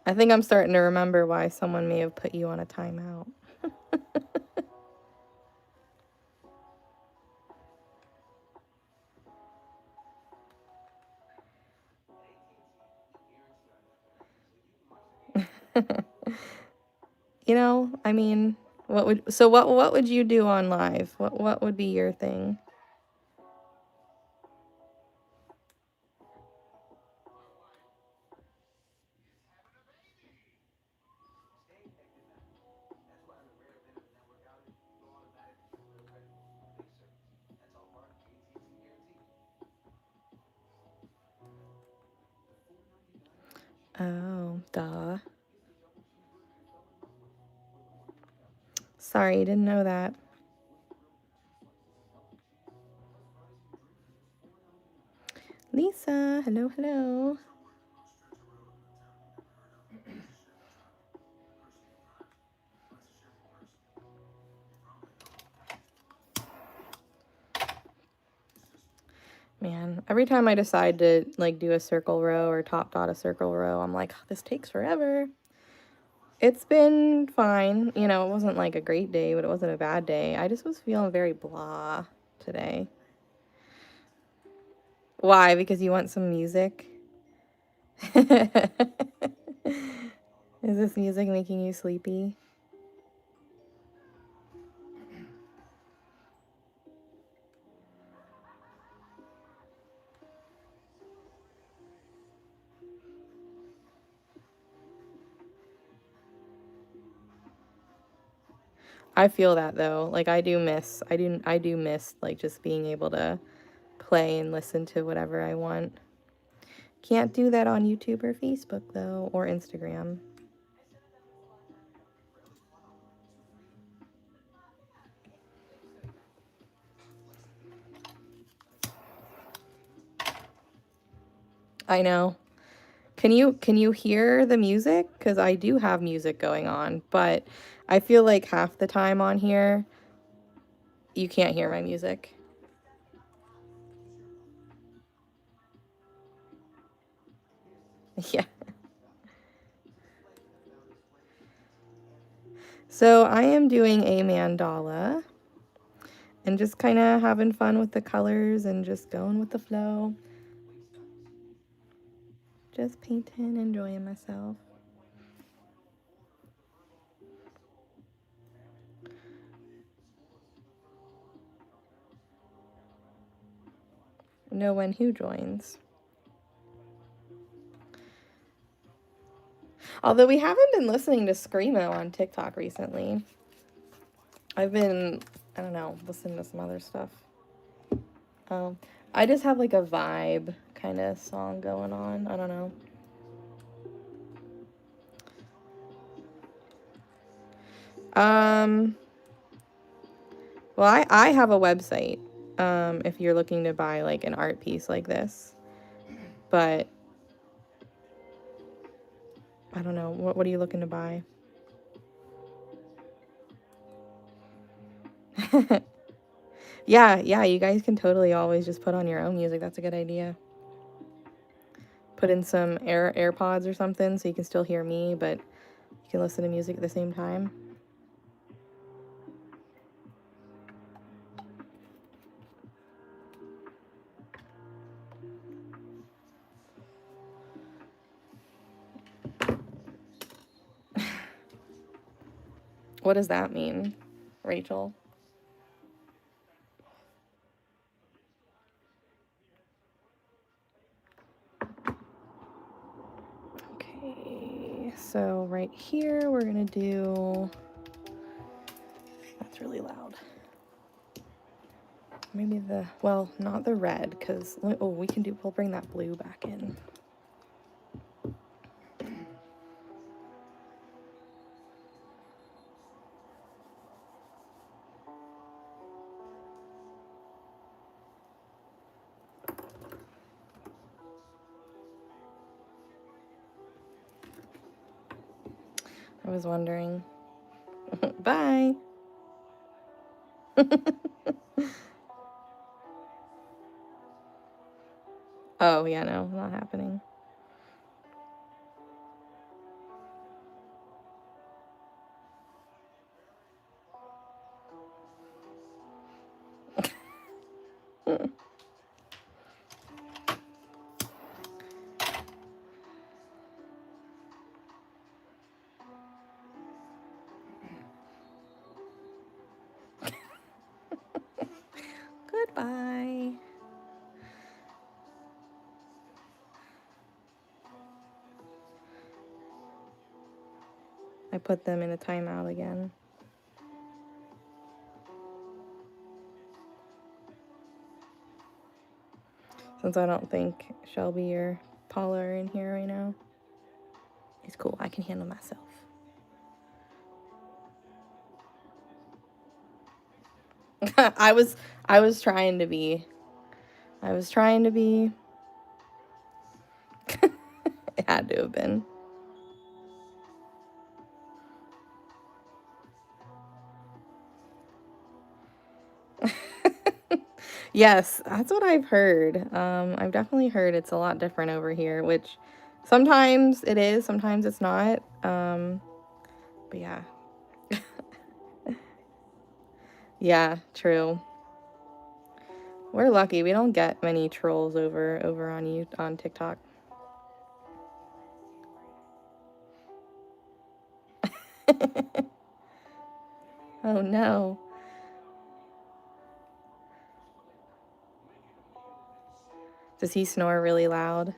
I think I'm starting to remember why someone may have put you on a timeout. You know, I mean, what would you do on live? What would be your thing? Oh, duh. Sorry, didn't know that. Lisa, hello, hello. Man, every time I decide to like do a circle row or top dot a circle row, I'm like, oh, this takes forever. It's been fine. You know, it wasn't like a great day, but it wasn't a bad day. I just was feeling very blah today. Why? Because you want some music? Is this music making you sleepy? I feel that though. Like I do miss like just being able to play and listen to whatever I want. Can't do that on YouTube or Facebook though, or Instagram. I know. Can you hear the music? Because I do have music going on, but I feel like half the time on here you can't hear my music. Yeah. So I am doing a mandala and just kind of having fun with the colors and just going with the flow. Just painting, enjoying myself. Know when who joins. Although we haven't been listening to Screamo on TikTok recently. I've been, I don't know, listening to some other stuff. I just have like a vibe kind of song going on. I don't know. Um, well, I have a website, if you're looking to buy like an art piece like this, but I don't know. What are you looking to buy? Yeah, you guys can totally always just put on your own music. That's a good idea. Put in some AirPods or something so you can still hear me, but you can listen to music at the same time. What does that mean, Rachel? Okay, So right here, we're gonna do, that's really loud. Maybe the, well, not the red, because, oh, we'll bring that blue back in. I was wondering. Bye. Oh, yeah, no, not happening. Goodbye. I put them in a timeout again. Since I don't think Shelby or Paula are in here right now. It's cool, I can handle myself. I was trying to be. It had to have been. Yes, that's what I've heard. I've definitely heard it's a lot different over here, which sometimes it is, sometimes it's not. But yeah. Yeah, true. We're lucky. We don't get many trolls over on TikTok. Oh no. Does he snore really loud?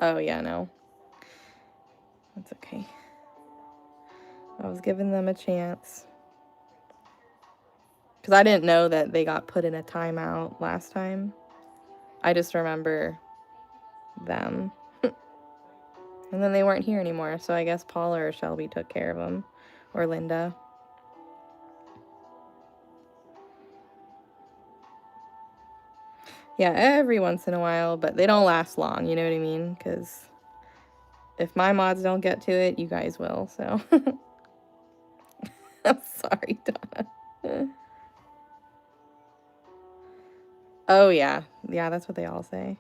Oh yeah, no. That's okay. I was giving them a chance. Because I didn't know that they got put in a timeout last time. I just remember them. And then they weren't here anymore, so I guess Paula or Shelby took care of them. Or Linda. Yeah, every once in a while, but they don't last long, you know what I mean? Because if my mods don't get to it, you guys will, so. I'm sorry, Donna. Oh, yeah. Yeah, that's what they all say.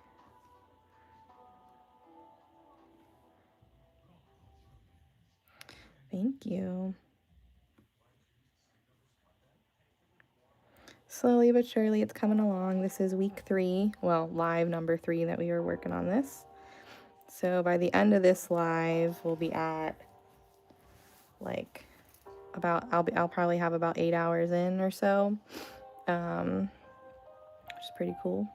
Thank you. Slowly but surely, it's coming along. This is week 3. Well, live number 3 that we were working on this. So by the end of this live, we'll be at, like, I'll probably have about 8 hours in or so. Which is pretty cool.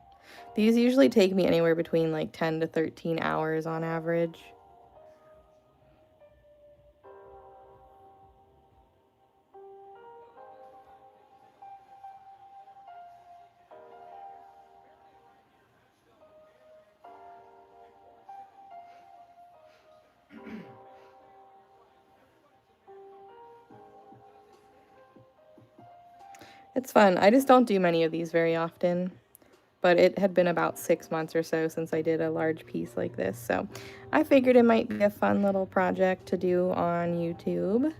These usually take me anywhere between like 10 to 13 hours on average. It's fun. I just don't do many of these very often. But it had been about 6 months or so since I did a large piece like this. So I figured it might be a fun little project to do on YouTube.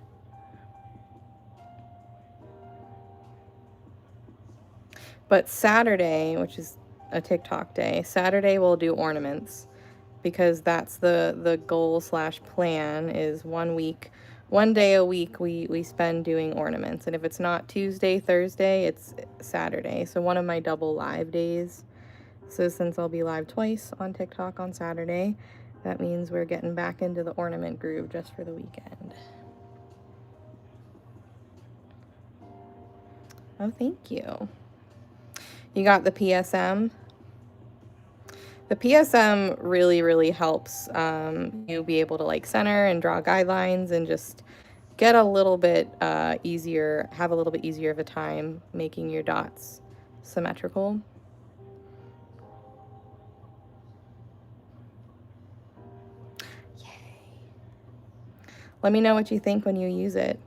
But Saturday, which is a TikTok day, Saturday we'll do ornaments. Because that's the goal / plan is 1 day a week we spend doing ornaments. And if it's not Tuesday, Thursday, it's Saturday. So one of my double live days. So since I'll be live twice on TikTok on Saturday, that means we're getting back into the ornament groove just for the weekend. Oh, thank you. You got the PSM? The PSM really, really helps you be able to like center and draw guidelines and just get a little bit easier, have a little bit easier of a time making your dots symmetrical. Yay. Let me know what you think when you use it.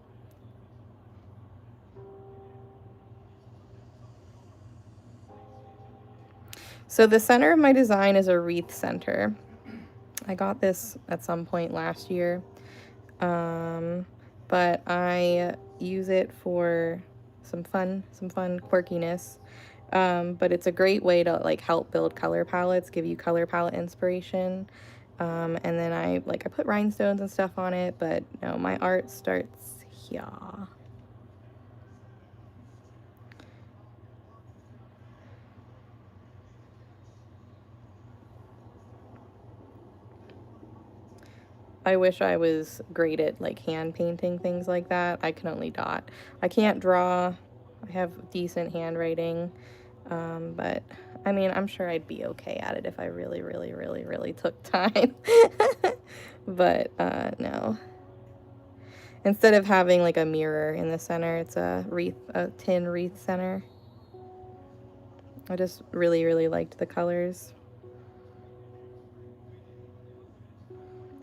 So the center of my design is a wreath center. I got this at some point last year, but I use it for some fun quirkiness. But it's a great way to like help build color palettes, give you color palette inspiration. And then I put rhinestones and stuff on it, but no, my art starts here. I wish I was great at like hand painting things like that. I can only dot. I can't draw. I have decent handwriting, but I mean, I'm sure I'd be okay at it if I really, really, really, really took time. But no. Instead of having like a mirror in the center, it's a wreath, a tin wreath center. I just really, really liked the colors.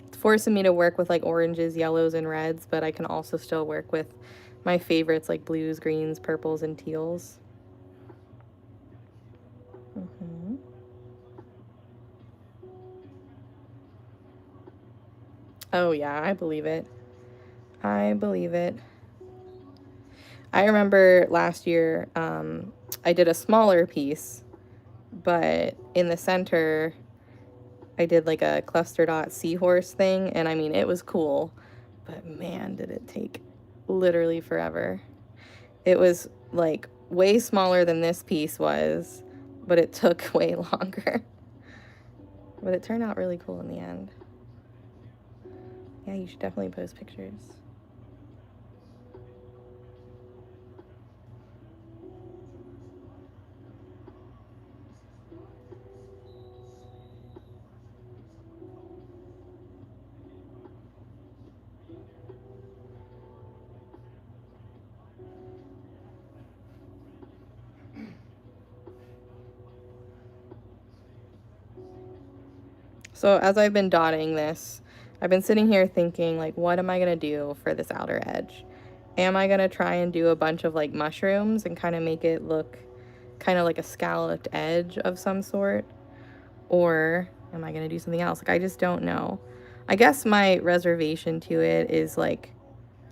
It's forcing me to work with like oranges, yellows, and reds, but I can also still work with my favorites like blues, greens, purples, and teals. Mm-hmm. Oh yeah, I believe it. I believe it. I remember last year, I did a smaller piece, but in the center, I did like a cluster dot seahorse thing, and I mean, it was cool, but man, did it take literally forever. It was like way smaller than this piece was, but it took way longer. But it turned out really cool in the end. Yeah, you should definitely post pictures. So as I've been dotting this, I've been sitting here thinking, like, what am I going to do for this outer edge? Am I going to try and do a bunch of, like, mushrooms and kind of make it look kind of like a scalloped edge of some sort? Or am I going to do something else? Like, I just don't know. I guess my reservation to it is, like,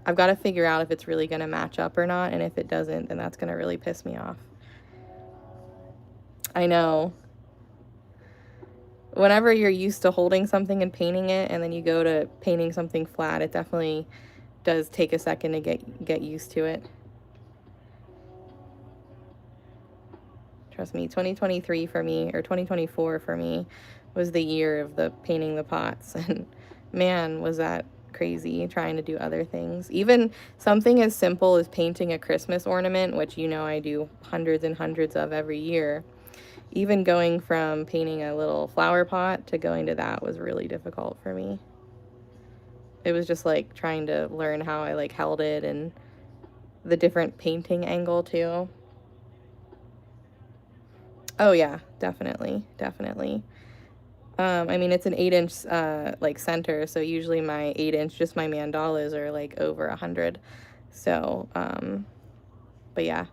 I've got to figure out if it's really going to match up or not, and if it doesn't, then that's going to really piss me off. I know. Whenever you're used to holding something and painting it, and then you go to painting something flat, it definitely does take a second to get used to it. Trust me, 2023 for me, or 2024 for me, was the year of the painting the pots, and man, was that crazy trying to do other things. Even something as simple as painting a Christmas ornament, which you know I do hundreds and hundreds of every year. Even going from painting a little flower pot to going to that was really difficult for me. It was just like trying to learn how I like held it and the different painting angle too. Oh yeah, definitely, definitely. I mean, it's an 8-inch like center, so usually my 8-inch, just my mandalas are like over 100. So, but yeah,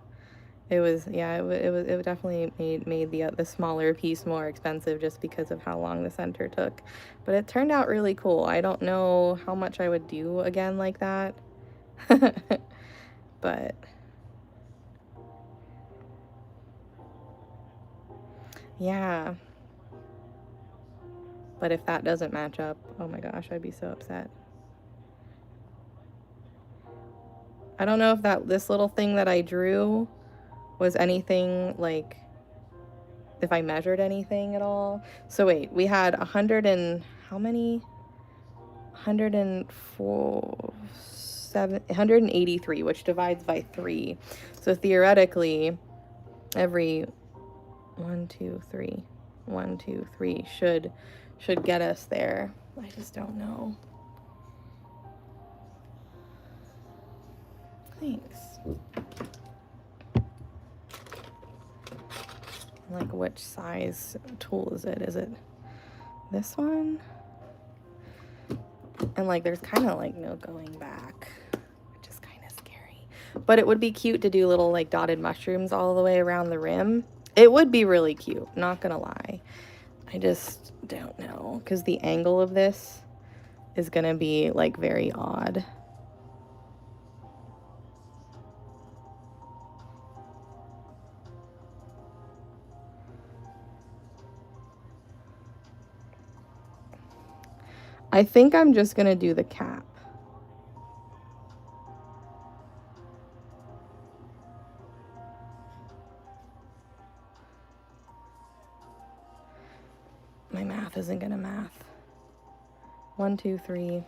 it was, yeah, it definitely made the smaller piece more expensive just because of how long the center took. But it turned out really cool. I don't know how much I would do again like that. But yeah. But if that doesn't match up, oh my gosh, I'd be so upset. I don't know if this little thing that I drew was anything like, if I measured anything at all. So wait, we had 100 and how many? 104, 183, which divides by 3. So theoretically, every 1, 2, 3, 1, 2, 3 should get us there. I just don't know. Thanks. Like, which size tool is it? Is it this one? And like, there's kind of like no going back, which is kind of scary. But it would be cute to do little like dotted mushrooms all the way around the rim. It would be really cute, not gonna lie. I just don't know, because the angle of this is gonna be like very odd. I think I'm just gonna do the cap. My math isn't gonna math. 1, 2, 3.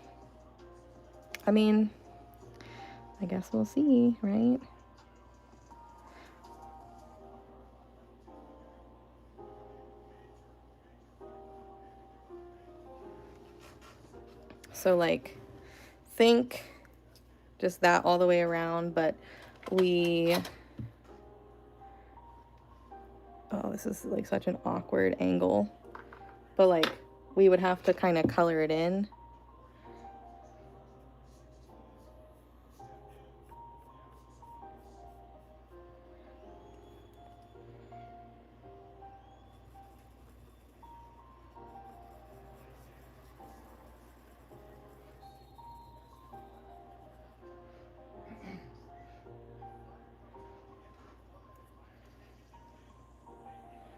I mean, I guess we'll see, right? So like, think just that all the way around, but we, oh, this is like such an awkward angle, but like we would have to kind of color it in.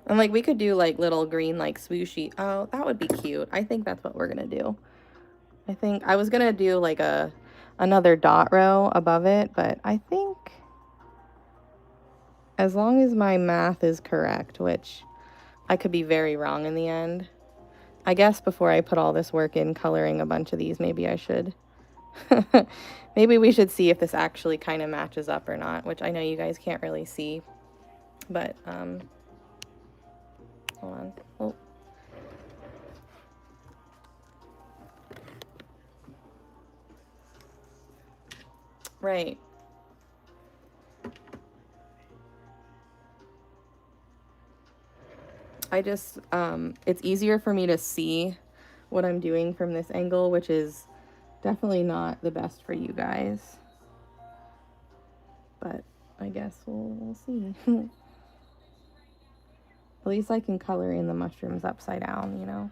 And like we could do like little green like swooshy. Oh, that would be cute. I think that's what we're gonna do. I think I was gonna do like another dot row above it, but I think as long as my math is correct, which I could be very wrong in the end. I guess before I put all this work in coloring a bunch of these, maybe I should. Maybe we should see if this actually kind of matches up or not, which I know you guys can't really see, but hold on. Oh. Right. I just, it's easier for me to see what I'm doing from this angle, which is definitely not the best for you guys. But I guess we'll see. At least I can color in the mushrooms upside down, you know?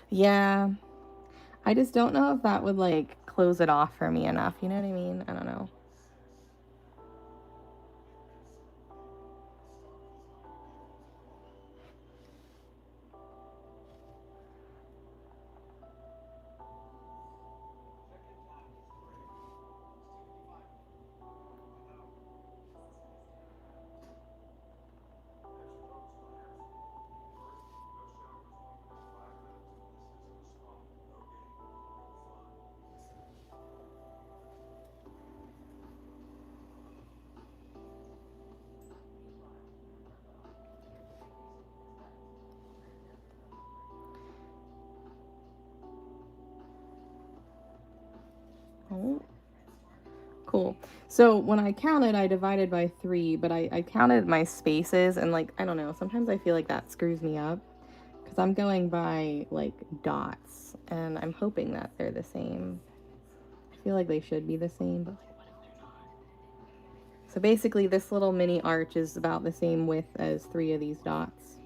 Yeah. I just don't know if that would like close it off for me enough, you know what I mean? I don't know. Oh, cool. So when I counted, I divided by 3, but I counted my spaces, and like, I don't know, sometimes I feel like that screws me up because I'm going by like dots, and I'm hoping that they're the same. I feel like they should be the same, but like, what if they're not? So basically this little mini arch is about the same width as 3 of these dots.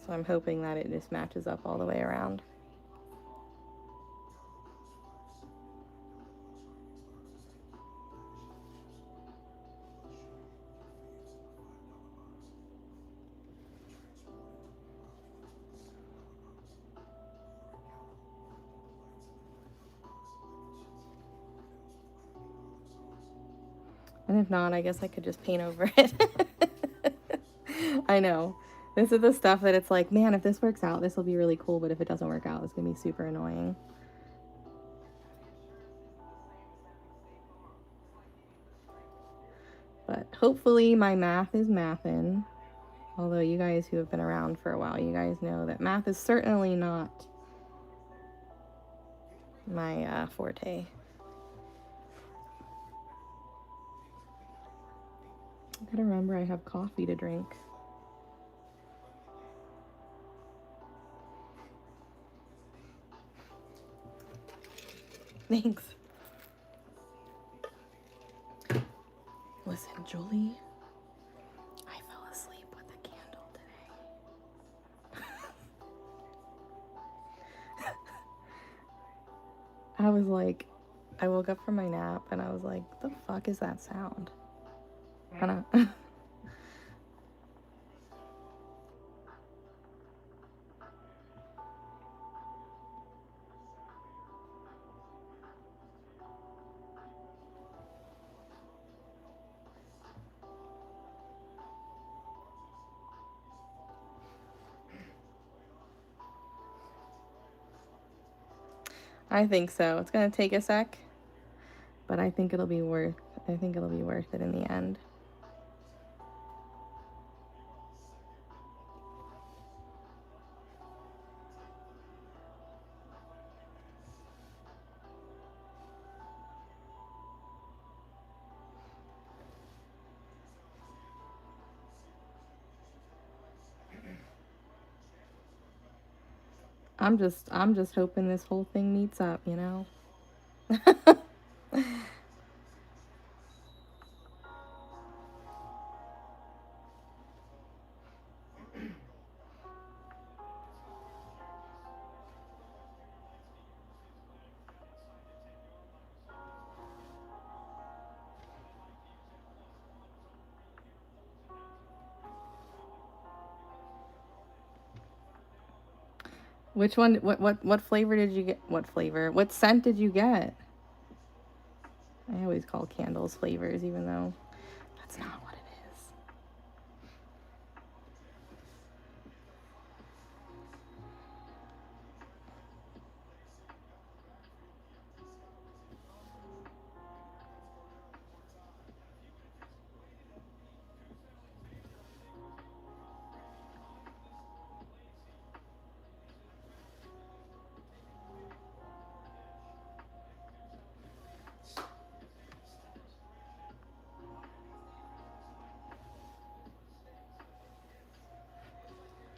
So I'm hoping that it just matches up all the way around. And if not, I guess I could just paint over it. I know. This is the stuff that it's like, man, if this works out, this will be really cool. But if it doesn't work out, it's going to be super annoying. But hopefully my math is mathin'. Although you guys who have been around for a while, you guys know that math is certainly not my forte. I gotta remember I have coffee to drink. Thanks. Listen, Julie, I fell asleep with a candle today. I was like, I woke up from my nap and I was like, the fuck is that sound? And I think so. It's gonna take a sec, but I think it'll be worth it in the end. I'm just hoping this whole thing meets up, you know? Which one, what flavor did you get? What flavor? What scent did you get? I always call candles flavors, even though that's not what it is.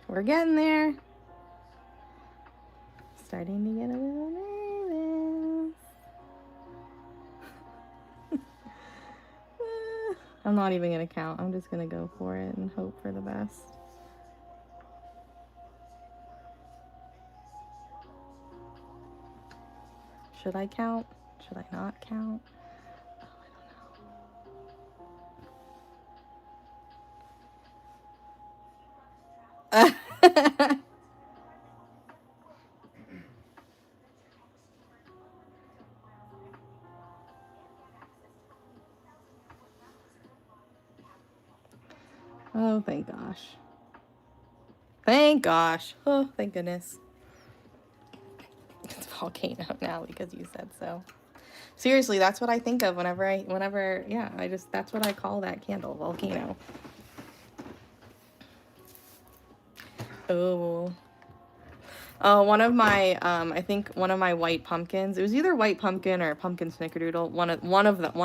We're getting there. Starting to get a little nervous. I'm not even gonna count. I'm just gonna go for it and hope for the best. Should I count? Should I not count? Oh, I don't know. Oh, thank gosh. Thank gosh. Oh, thank goodness. It's volcano now because you said so. Seriously, that's what I think of yeah, that's what I call that candle, volcano. Oh. Oh, one of my, I think one of my white pumpkins, it was either white pumpkin or pumpkin snickerdoodle, one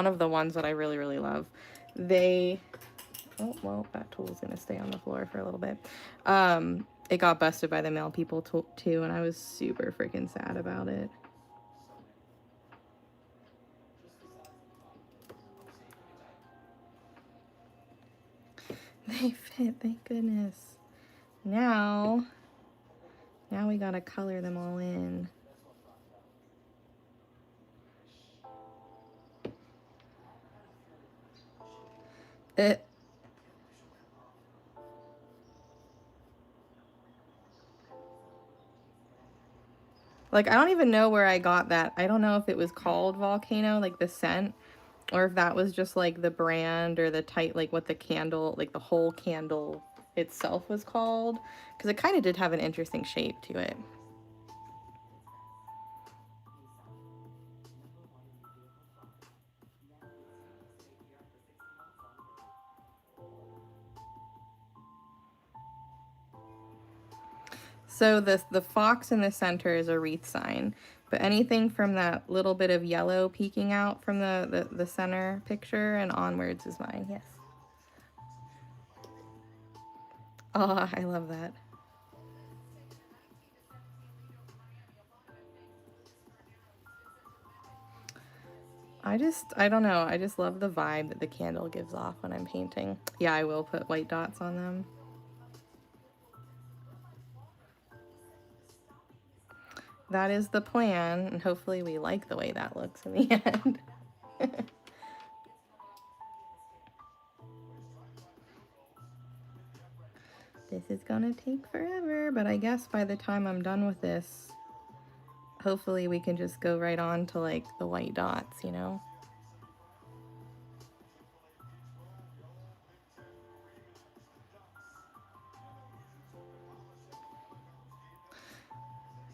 of the ones that I really, really love. Oh, well, that tool's gonna stay on the floor for a little bit. It got busted by the mail people too, and I was super freaking sad about it. They fit, thank goodness. Now we gotta color them all in. Like, I don't even know where I got that. I don't know if it was called volcano, like the scent, or if that was just like the brand or the type, like what the candle, like the whole candle itself was called, because it kind of did have an interesting shape to it. So the fox in the center is a wreath sign, but anything from that little bit of yellow peeking out from the center picture and onwards is mine, yes. Oh, I love that. I don't know, I just love the vibe that the candle gives off when I'm painting. Yeah, I will put white dots on them. That is the plan, and hopefully we like the way that looks in the end. This is gonna take forever, but I guess by the time I'm done with this, hopefully we can just go right on to like the white dots, you know?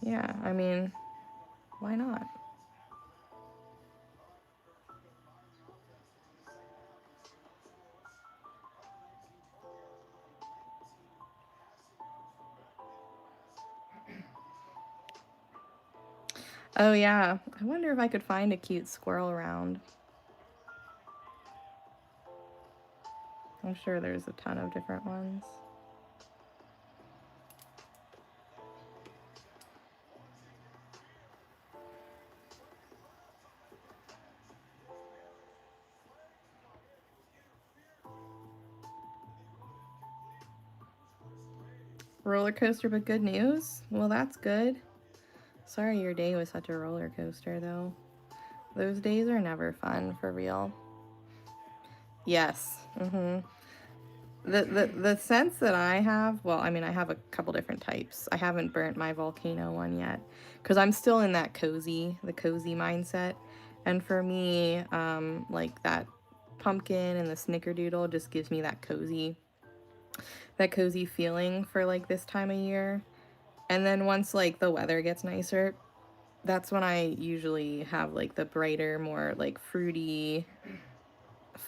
Yeah, I mean, why not? Oh yeah, I wonder if I could find a cute squirrel round. I'm sure there's a ton of different ones. Roller coaster, but good news? Well, that's good. Sorry your day was such a roller coaster, though. Those days are never fun, for real. Yes. The sense that I have, well, I mean, I have a couple different types. I haven't burnt my volcano one yet because I'm still in the cozy mindset. And for me, like that pumpkin and the snickerdoodle just gives me that cozy feeling for like this time of year. And then once like the weather gets nicer, that's when I usually have like the brighter, more like fruity,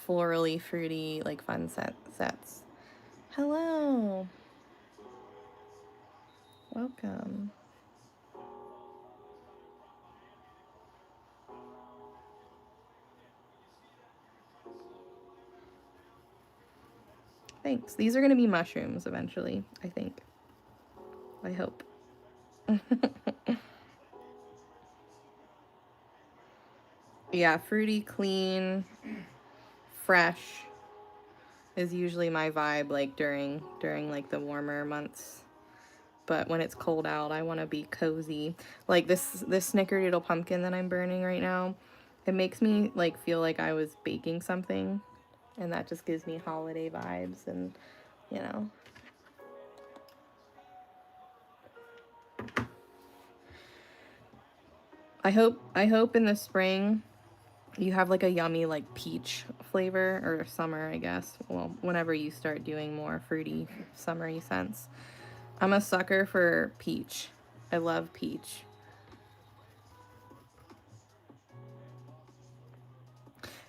florally fruity, like fun sets. Hello. Welcome. Thanks. These are going to be mushrooms eventually, I think. I hope. Yeah, fruity, clean, fresh is usually my vibe like during like the warmer months. But when it's cold out, I want to be cozy. Like this snickerdoodle pumpkin that I'm burning right now, it makes me like feel like I was baking something, and that just gives me holiday vibes and you know. I hope in the spring you have like a yummy like peach flavor, or summer, I guess. Well, whenever you start doing more fruity summery scents. I'm a sucker for peach. I love peach.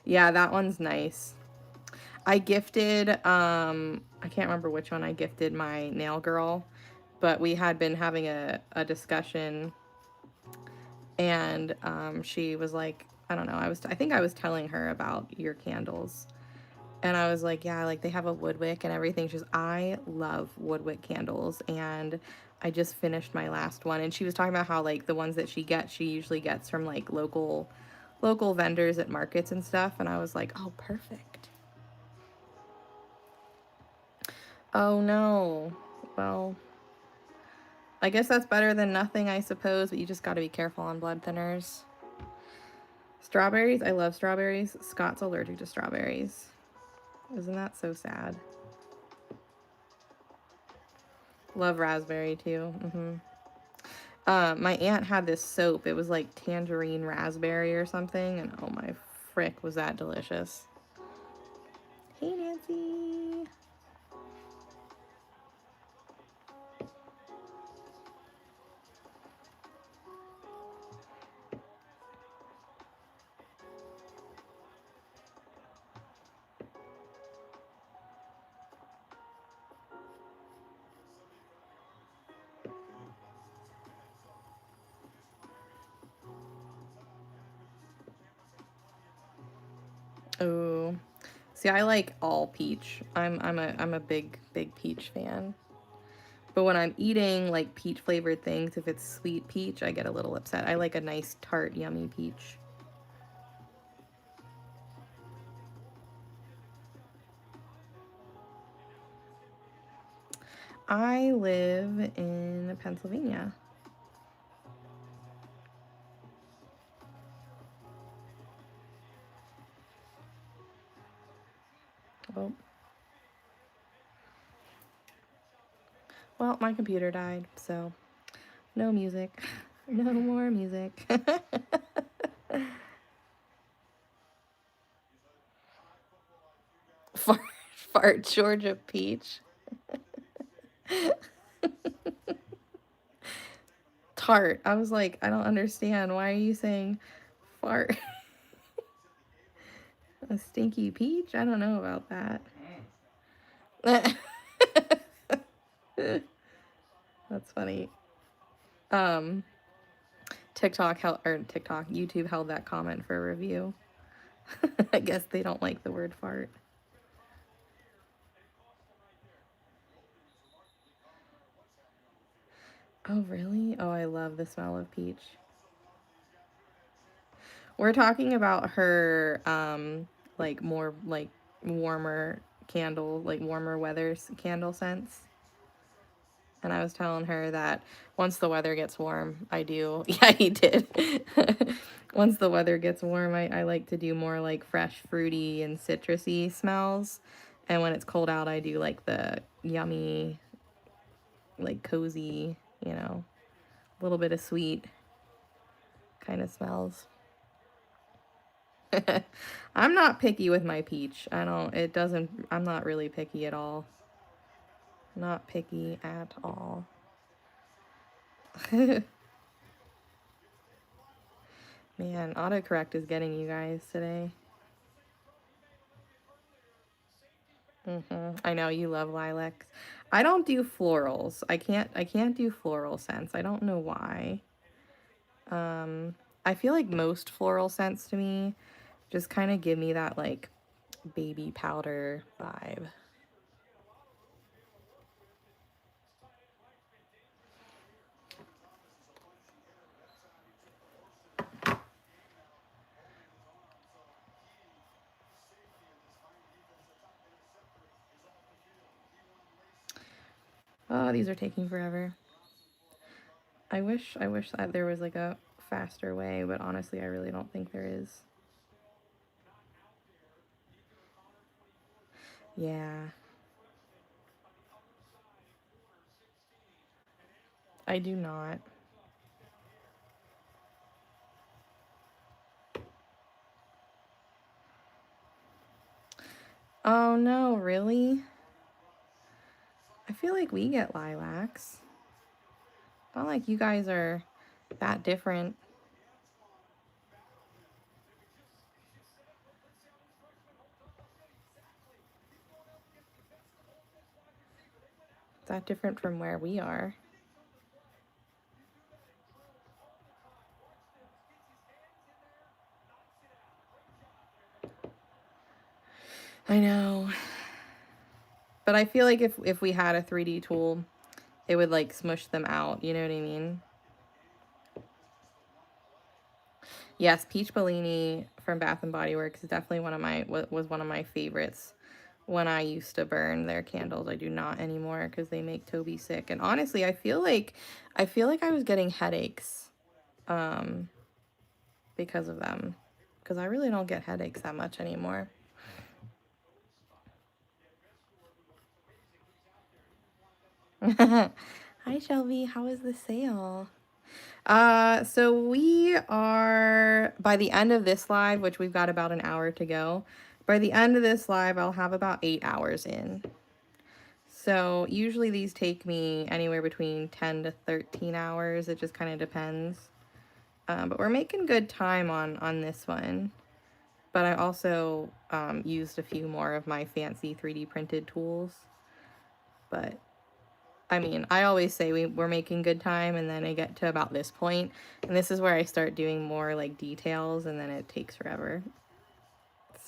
Yeah, that one's nice. I gifted I can't remember which one I gifted my nail girl, but we had been having a discussion, and she was like, I don't know, I think I was telling her about your candles. And I was like, yeah, like they have a woodwick and everything. She's, I love woodwick candles. And I just finished my last one. And she was talking about how like the ones that she gets, she usually gets from like local vendors at markets and stuff. And I was like, oh, perfect. Oh no. Well, I guess that's better than nothing, I suppose, but you just got to be careful on blood thinners. Strawberries, I love strawberries. Scott's allergic to strawberries. Isn't that so sad? Love raspberry too. My aunt had this soap. It was like tangerine raspberry or something, and oh my frick was that delicious? Hey, Nancy. Oh, see, I like all peach. I'm a big peach fan. But when I'm eating like peach flavored things, if it's sweet peach, I get a little upset. I like a nice tart, yummy peach. I live in Pennsylvania. Oh. Well, my computer died, so no music. No more music. fart, fart Georgia peach. Tart. I was like, I don't understand. Why are you saying fart? A stinky peach? I don't know about that. That's funny. YouTube held that comment for review. I guess they don't like the word fart. Oh, really? Oh, I love the smell of peach. We're talking about her, like more like warmer candle, like warmer weather candle scents. And I was telling her that once the weather gets warm, I do. Yeah, he did. Once the weather gets warm, I like to do more like fresh, fruity, and citrusy smells. And when it's cold out, I do like the yummy, like cozy, a little bit of sweet kind of smells. I'm not picky with my peach. I'm not really picky at all. Not picky at all. Man, autocorrect is getting you guys today. I know you love lilacs. I don't do florals. I can't do floral scents. I don't know why. I feel like most floral scents to me just kind of give me that like baby powder vibe. Oh, these are taking forever. I wish that there was like a faster way, but honestly, I really don't think there is. Yeah. I do not. Oh no, really? I feel like we get lilacs. Not like you guys are that different. That different from where we are. I know. But I feel like if we had a 3D tool, it would like smush them out. You know what I mean? Yes, Peach Bellini from Bath and Body Works is definitely was one of my favorites when I used to burn their candles. I do not anymore because they make Toby sick. And honestly, I feel like I was getting headaches because of them. Because I really don't get headaches that much anymore. Hi Shelby, how was the sale? So we are, by the end of this live, which we've got about an hour to go, by the end of this live, I'll have about 8 hours in. So usually these take me anywhere between 10 to 13 hours. It just kind of depends. But we're making good time on this one. But I also used a few more of my fancy 3D printed tools. But I mean, I always say we're making good time, and then I get to about this point, and this is where I start doing more like details, and then it takes forever.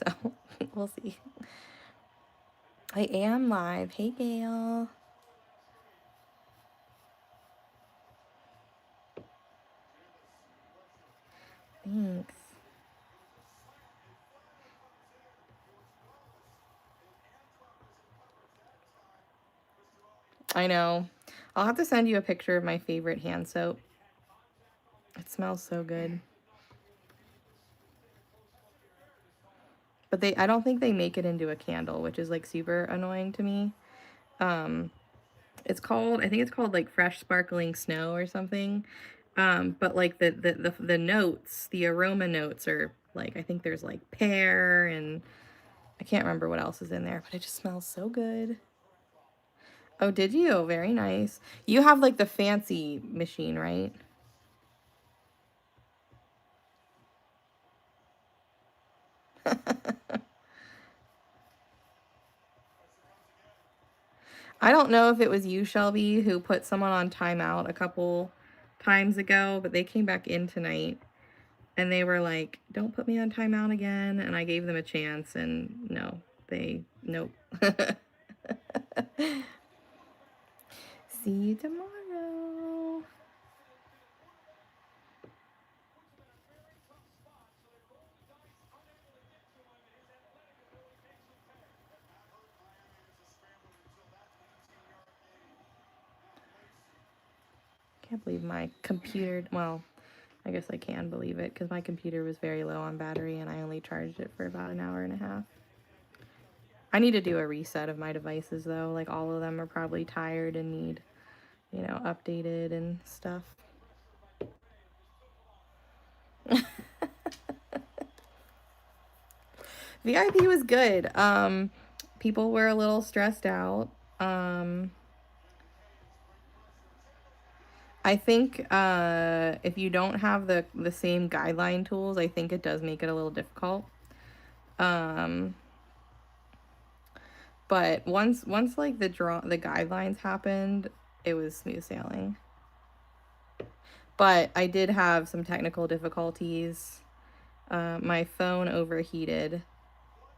So we'll see. I am live. Hey, Gail. Thanks. I know. I'll have to send you a picture of my favorite hand soap. It smells so good. But I don't think they make it into a candle, which is like super annoying to me. It's called, I think it's called like Fresh Sparkling Snow or something. But like the notes, the aroma notes are like, I think there's like pear and I can't remember what else is in there, but it just smells so good. Oh, did you? Very nice. You have like the fancy machine, right? I don't know if it was you, Shelby, who put someone on timeout a couple times ago, but they came back in tonight and they were like, don't put me on timeout again. And I gave them a chance and no, nope. See you tomorrow. Can't believe my computer, well, I guess I can believe it because my computer was very low on battery and I only charged it for about an hour and a half. I need to do a reset of my devices though. Like all of them are probably tired and need, updated and stuff. VIP was good. People were a little stressed out. I think if you don't have the same guideline tools, I think it does make it a little difficult. But once like the guidelines happened, it was smooth sailing. But I did have some technical difficulties. My phone overheated,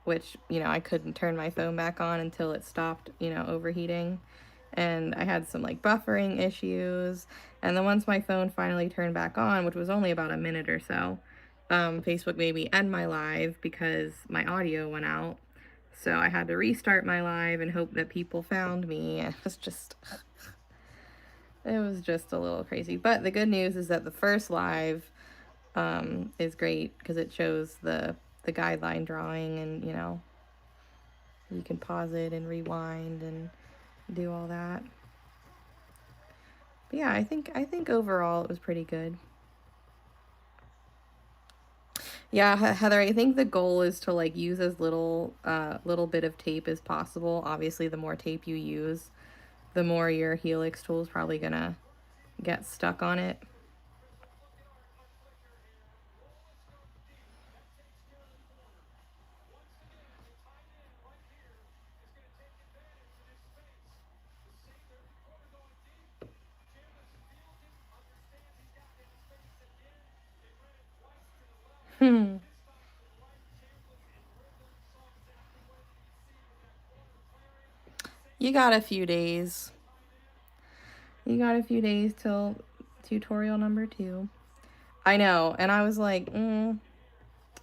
which, I couldn't turn my phone back on until it stopped, overheating. And I had some like buffering issues. And then once my phone finally turned back on, which was only about a minute or so, Facebook made me end my live because my audio went out. So I had to restart my live and hope that people found me. It was just a little crazy. But the good news is that the first live is great because it shows the guideline drawing and, you can pause it and rewind and do all that. But yeah, I think overall it was pretty good. Yeah, Heather, I think the goal is to like use as little bit of tape as possible. Obviously, the more tape you use, the more your Helix tool is probably gonna get stuck on it. You got a few days. You got a few days till tutorial number 2. I know, and I was like, and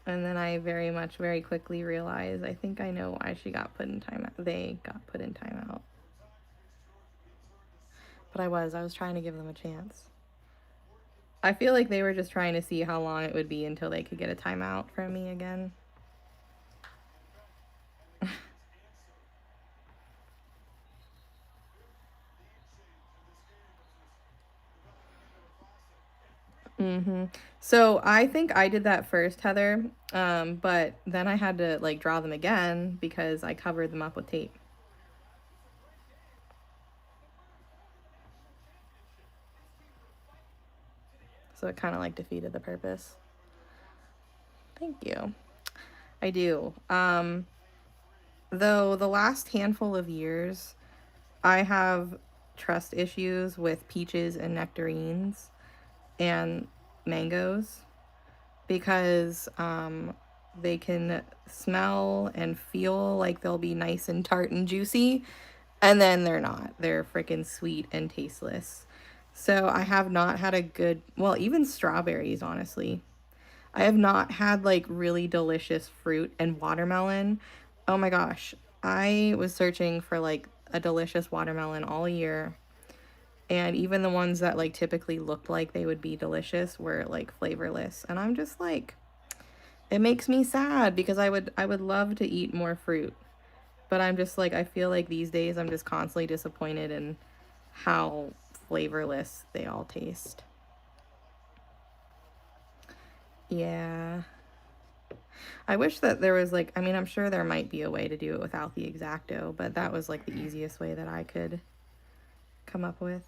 then I very quickly realized I think I know why she got put in timeout. They got put in timeout. But I was trying to give them a chance. I feel like they were just trying to see how long it would be until they could get a timeout from me again. Mm-hmm. So I think I did that first, Heather, but then I had to like draw them again because I covered them up with tape. So it kind of like defeated the purpose. Thank you. I do. Though the last handful of years, I have trust issues with peaches and nectarines and mangoes because they can smell and feel like they'll be nice and tart and juicy, and then they're not. They're freaking sweet and tasteless. So I have not had a good, well, even strawberries, honestly. I have not had like really delicious fruit, and watermelon. Oh my gosh. I was searching for like a delicious watermelon all year, and even the ones that like typically looked like they would be delicious were like flavorless. And I'm just like, it makes me sad because I would love to eat more fruit. But I'm just like, I feel like these days I'm just constantly disappointed in how flavorless they all taste. Yeah. I wish that there was like, I mean, I'm sure there might be a way to do it without the Exacto, but that was like the easiest way that I could come up with.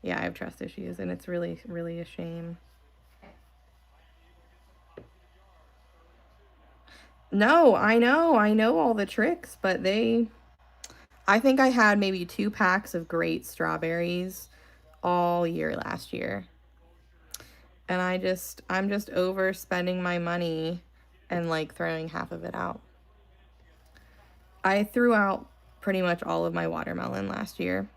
Yeah, I have trust issues, and it's really, really a shame. No, I know all the tricks, but I think I had maybe 2 packs of great strawberries all year last year. And I'm just overspending my money and like throwing half of it out. I threw out pretty much all of my watermelon last year.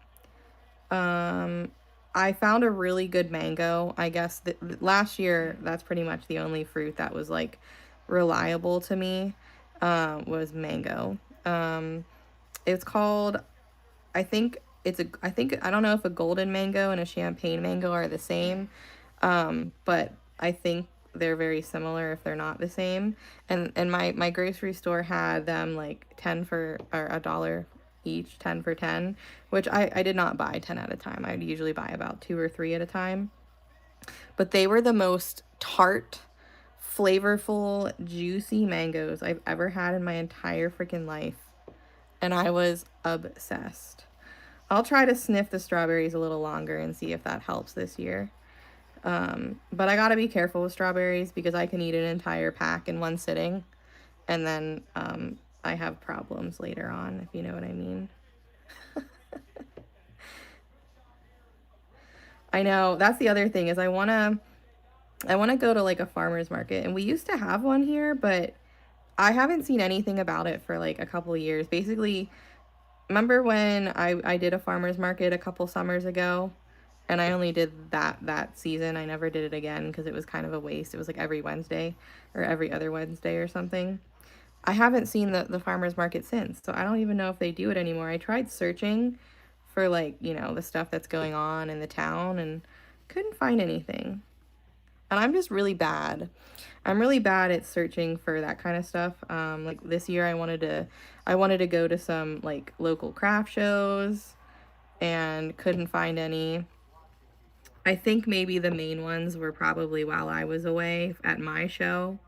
Um, I found a really good mango. I guess last year that's pretty much the only fruit that was like reliable to me. Was mango. It's called. I think I don't know if a golden mango and a champagne mango are the same, but I think they're very similar if they're not the same. And my grocery store had them like 10 for or $1 each, 10 for 10, which I did not buy 10 at a time. I'd usually buy about 2 or 3 at a time. But they were the most tart, flavorful, juicy mangoes I've ever had in my entire freaking life. And I was obsessed. I'll try to sniff the strawberries a little longer and see if that helps this year. But I gotta be careful with strawberries because I can eat an entire pack in one sitting, and then I have problems later on, if you know what I mean. I know that's the other thing is I wanna go to like a farmer's market, and we used to have one here, but I haven't seen anything about it for like a couple of years. Basically, remember when I did a farmer's market a couple summers ago, and I only did that season. I never did it again because it was kind of a waste. It was like every Wednesday or every other Wednesday or something. I haven't seen the farmer's market since, so I don't even know if they do it anymore. I tried searching for like, the stuff that's going on in the town and couldn't find anything. And I'm just really bad. I'm really bad at searching for that kind of stuff. Like this year I wanted to go to some like local craft shows and couldn't find any. I think maybe the main ones were probably while I was away at my show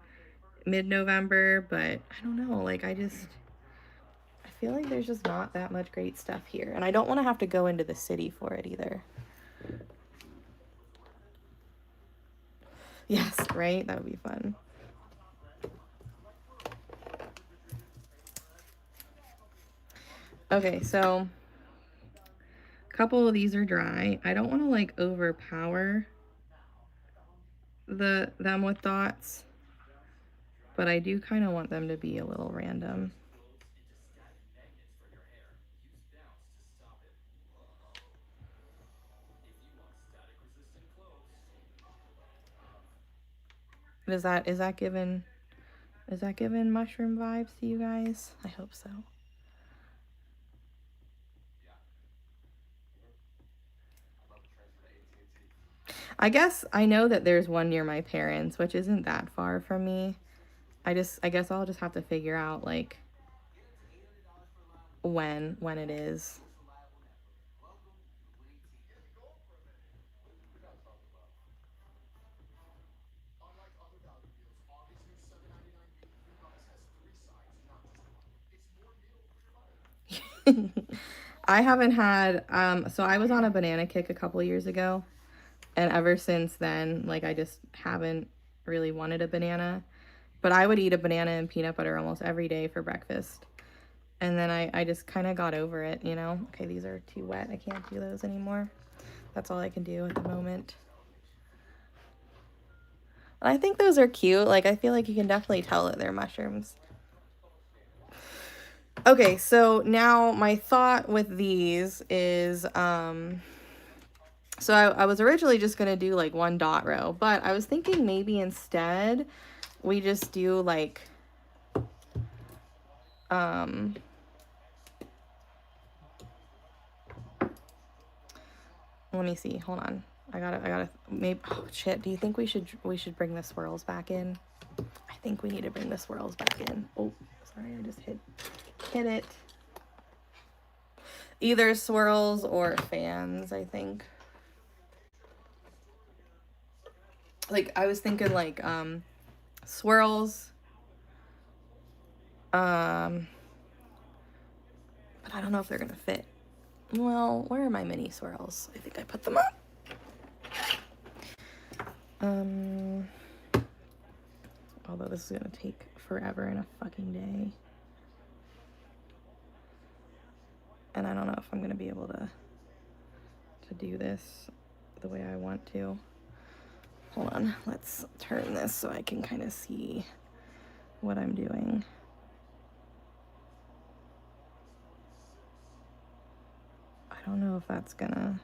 mid-November, but I don't know, like I feel like there's just not that much great stuff here, and I don't want to have to go into the city for it either. Yes, right? That would be fun. Okay, so a couple of these are dry. I don't want to like overpower them with dots, but I do kind of want them to be a little random. Is that given mushroom vibes to you guys? I hope so. I guess I know that there's one near my parents, which isn't that far from me. I guess I'll just have to figure out like when it is. I haven't had, so I was on a banana kick a couple years ago, and ever since then, like, I just haven't really wanted a banana. But I would eat a banana and peanut butter almost every day for breakfast. And then I just kind of got over it, you know? Okay, these are too wet. I can't do those anymore. That's all I can do at the moment. And I think those are cute. Like, I feel like you can definitely tell that they're mushrooms. Okay, so now my thought with these is, so I was originally just going to do like one dot row, but I was thinking maybe instead we just do like, let me see, hold on. I gotta, maybe, oh shit, do you think we should bring the swirls back in? I think we need to bring the swirls back in. Oh, sorry, I just hit it. Either swirls or fans, I think. Like, I was thinking like, swirls, but I don't know if they're gonna fit. Well, where are my mini swirls? I think I put them up. Although this is gonna take forever and a fucking day. And I don't know if I'm gonna be able to do this the way I want to. Hold on, let's turn this so I can kind of see what I'm doing. I don't know if that's gonna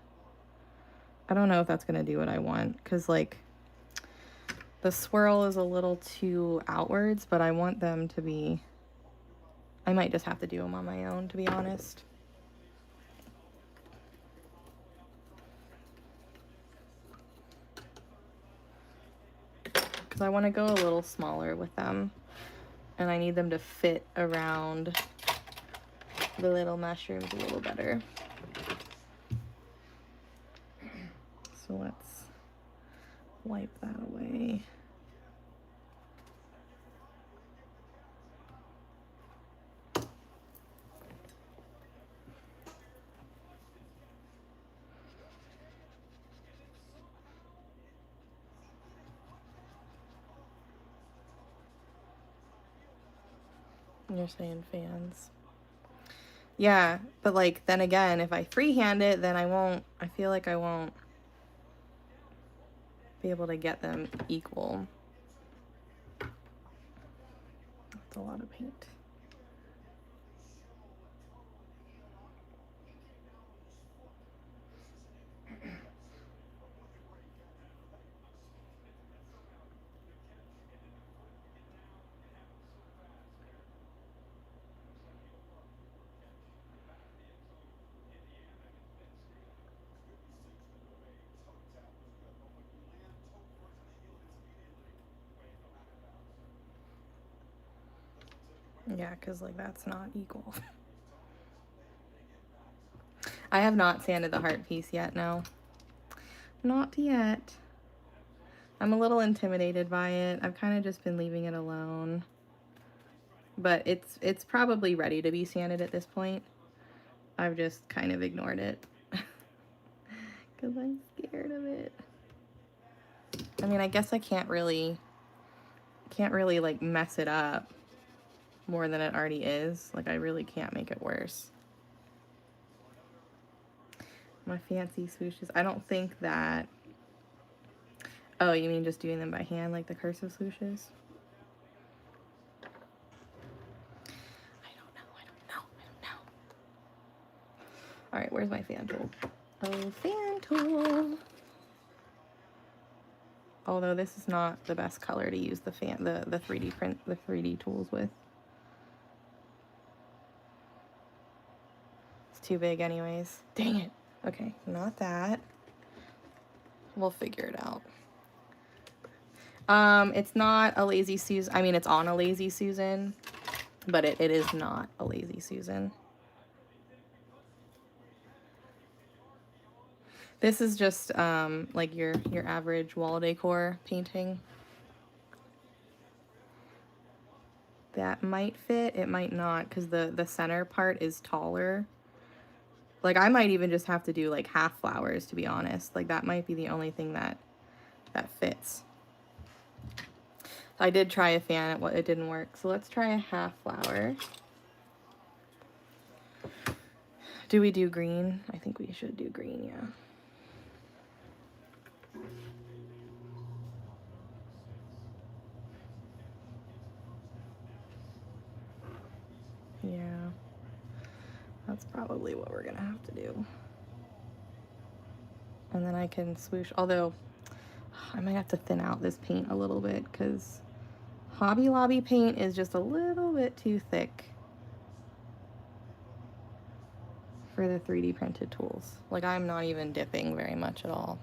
do what I want, because like the swirl is a little too outwards, but I want them to be, I might just have to do them on my own, to be honest. Because I want to go a little smaller with them, and I need them to fit around the little mushrooms a little better. So let's wipe that away. You're saying fans. Yeah, but like, then again, if I freehand it, then I feel like I won't be able to get them equal. That's a lot of paint. Yeah, because like that's not equal. I have not sanded the heart piece yet, no. Not yet. I'm a little intimidated by it. I've kind of just been leaving it alone. But it's probably ready to be sanded at this point. I've just kind of ignored it. Because I'm scared of it. I mean, I guess I can't really like mess it up more than it already is. Like, I really can't make it worse. My fancy swooshes. I don't think that... Oh, you mean just doing them by hand, like the cursive swooshes? I don't know. All right, where's my fan tool? Oh, fan tool. Although this is not the best color to use the 3D print, the 3D tools with. It's too big anyways. Dang it. Okay, not that. We'll figure it out. It's not a Lazy Susan. I mean, it's on a Lazy Susan, but it is not a Lazy Susan. This is just like your average wall decor painting. That might fit, it might not, because the center part is taller. Like I might even just have to do like half flowers, to be honest. Like that might be the only thing that fits. I did try a fan, it didn't work. So let's try a half flower. Do we do green? I think we should do green, yeah. Yeah, that's probably what we're gonna have to do. And then I can swoosh, although I might have to thin out this paint a little bit because Hobby Lobby paint is just a little bit too thick for the 3D printed tools. Like I'm not even dipping very much at all.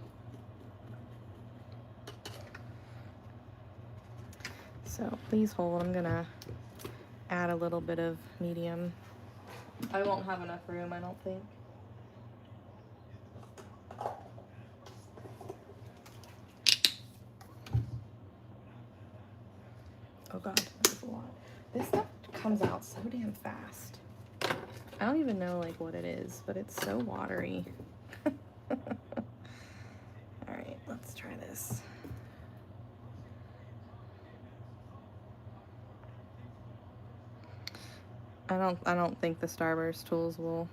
So please hold, I'm gonna add a little bit of medium. I won't have enough room, I don't think. Oh god, that's a lot. This stuff comes out so damn fast. I don't even know like what it is, but it's so watery. Alright, let's try this. I don't think the Starburst tools will.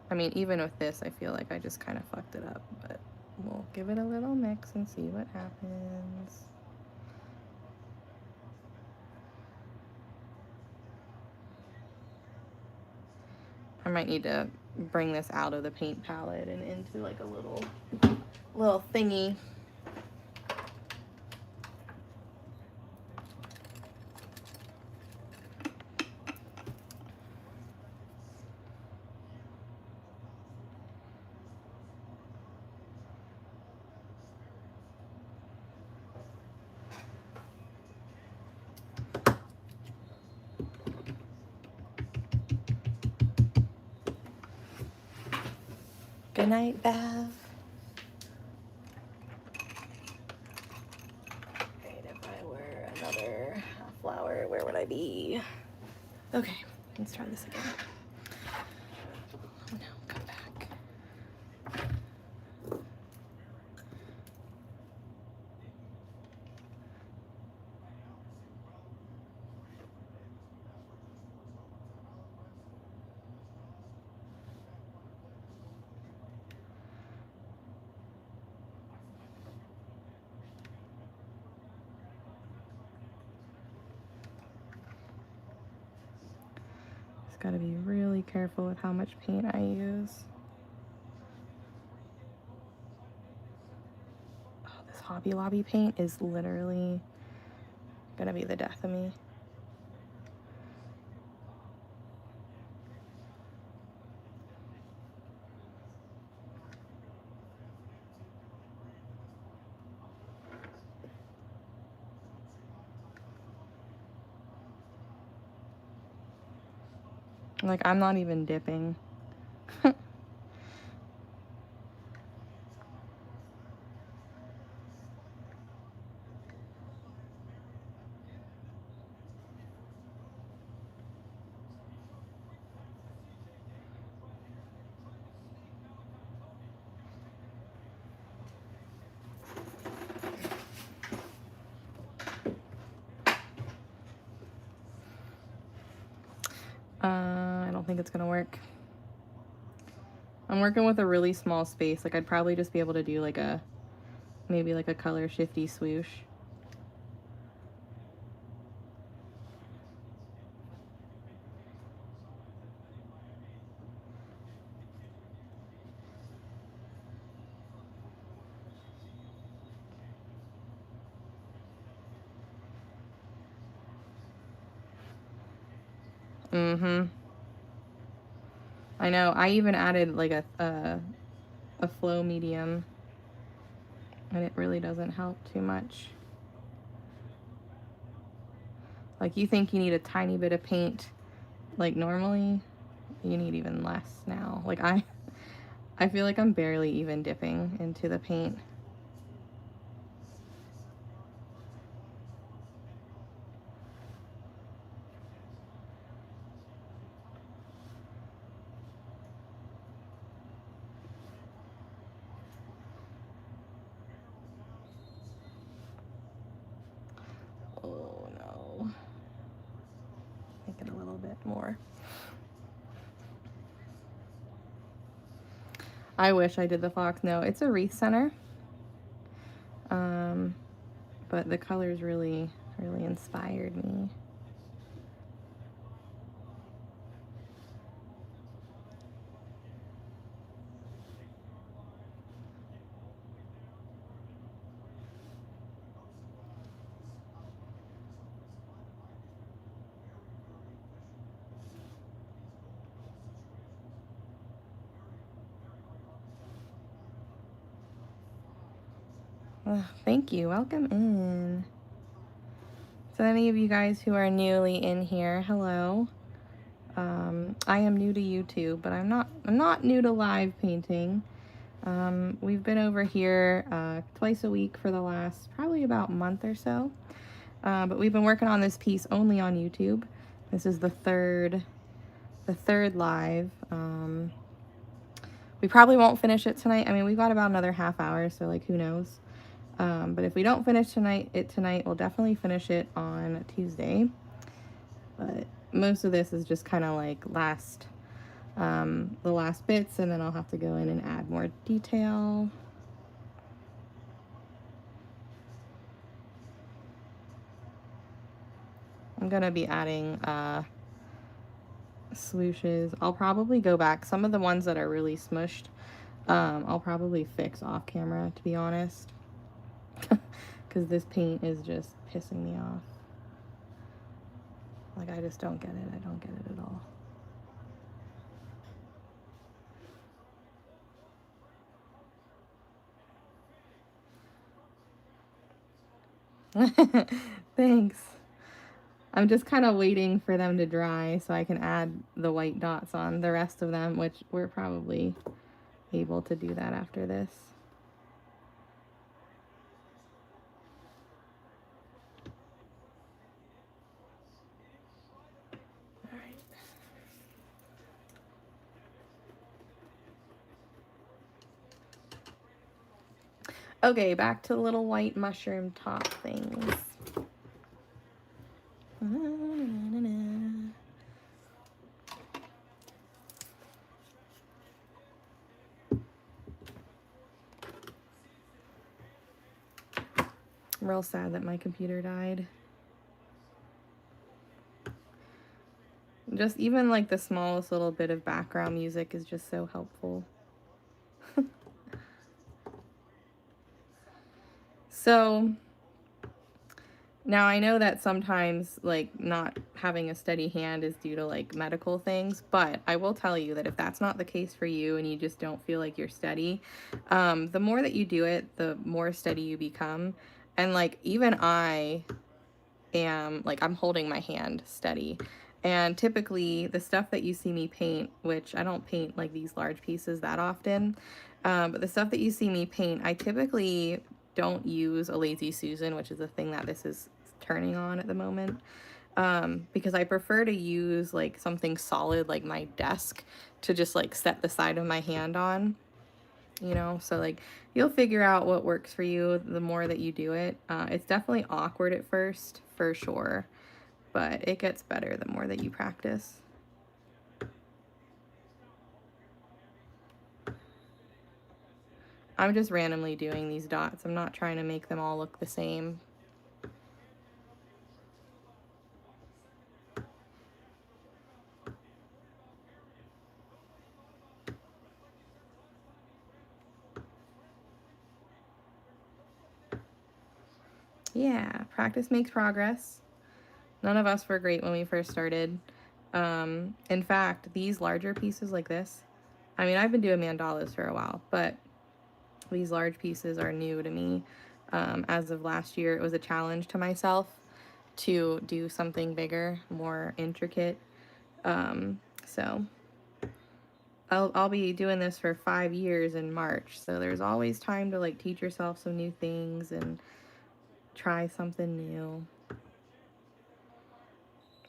I mean, even with this, I feel like I just kind of fucked it up, but we'll give it a little mix and see what happens. I might need to bring this out of the paint palette and into like a little thingy. Good night, Bev. Right, if I were another half flower, where would I be? Okay, let's try this again. Oh no, come back. Got to be really careful with how much paint I use. Oh, this Hobby Lobby paint is literally gonna be the death of me. Like, I'm not even dipping. I don't think it's gonna work. I'm working with a really small space. Like, I'd probably just be able to do like maybe like a color shifty swoosh. Mm-hmm. I know. I even added like a flow medium, and it really doesn't help too much. Like, you think you need a tiny bit of paint, like normally, you need even less now. Like, I I feel like I'm barely even dipping into the paint. Oh no. Make it a little bit more. I wish I did the fox. No, it's a wreath center. But the colors really inspired me. Thank you. Welcome in. So any of you guys who are newly in here, hello. I am new to YouTube, but I'm not new to live painting. We've been over here twice a week for the last probably about month or so. But we've been working on this piece only on YouTube. This is the third live. We probably won't finish it tonight. I mean, we've got about another half hour, so like who knows. But if we don't finish tonight, we'll definitely finish it on Tuesday. But most of this is just kind of like the last bits, and then I'll have to go in and add more detail. I'm gonna be adding swooshes. I'll probably go back. Some of the ones that are really smushed, I'll probably fix off camera, to be honest. Because this paint is just pissing me off. Like, I just don't get it. I don't get it at all. Thanks. I'm just kind of waiting for them to dry so I can add the white dots on the rest of them, which we're probably able to do that after this. All right. Okay, back to the little white mushroom top things. I'm real sad that my computer died. Just even like the smallest little bit of background music is just so helpful. So now I know that sometimes like not having a steady hand is due to like medical things, but I will tell you that if that's not the case for you and you just don't feel like you're steady, the more that you do it, the more steady you become. And like even I am like, I'm holding my hand steady. And typically the stuff that you see me paint, which I don't paint like these large pieces that often, but the stuff that you see me paint, I typically don't use a Lazy Susan, which is the thing that this is turning on at the moment, because I prefer to use like something solid like my desk to just like set the side of my hand on, you know. So like you'll figure out what works for you the more that you do it. It's definitely awkward at first, for sure, but it gets better the more that you practice. I'm just randomly doing these dots. I'm not trying to make them all look the same. Yeah, practice makes progress. None of us were great when we first started. In fact, these larger pieces like this, I mean, I've been doing mandalas for a while, but these large pieces are new to me. As of last year, it was a challenge to myself to do something bigger, more intricate. So I'll be doing this for 5 years in March, so there's always time to like teach yourself some new things and try something new.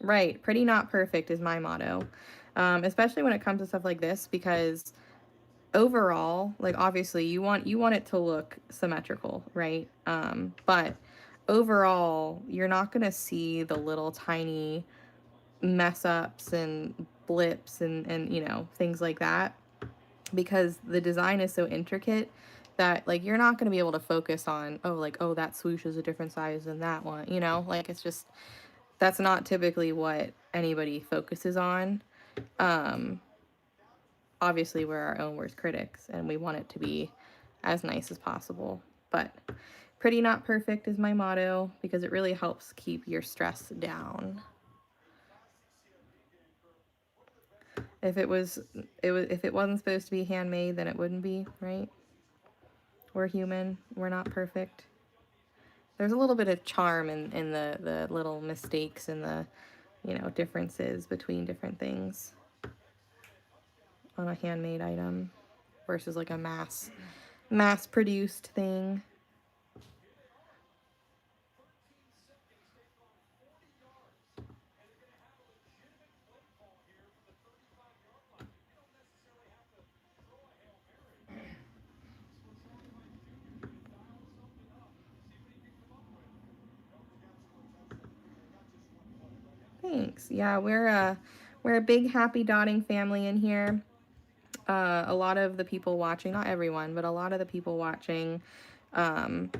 Right, pretty not perfect is my motto, especially when it comes to stuff like this, because overall, like obviously you want it to look symmetrical, right? But overall, you're not gonna see the little tiny mess ups and blips and you know things like that, because the design is so intricate that like you're not going to be able to focus on, oh, like, oh, that swoosh is a different size than that one, you know, like it's just, that's not typically what anybody focuses on. um Obviously we're our own worst critics and we want it to be as nice as possible, but pretty not perfect is my motto because it really helps keep your stress down. If it was, if it wasn't supposed to be handmade, then it wouldn't be, right? We're human. We're not perfect. There's a little bit of charm in the little mistakes and the, you know, differences between different things on a handmade item versus like a mass produced thing. Thanks. Yeah, we're a big happy dotting family in here. A lot of the people watching, not everyone, but a lot of the people watching, um,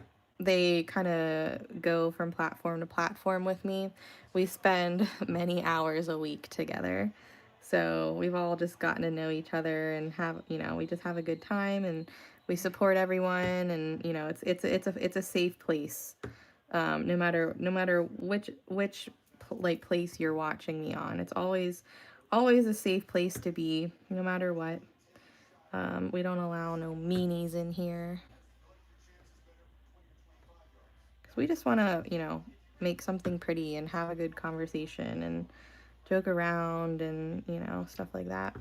they kind of go from platform to platform with me. We spend many hours a week together. So we've all just gotten to know each other and have, you know, we just have a good time and we support everyone, and you know, it's a safe place. No matter which like place you're watching me on. It's always a safe place to be, no matter what. We don't allow no meanies in here. Because we just want to, you know, make something pretty and have a good conversation and joke around and, you know, stuff like that.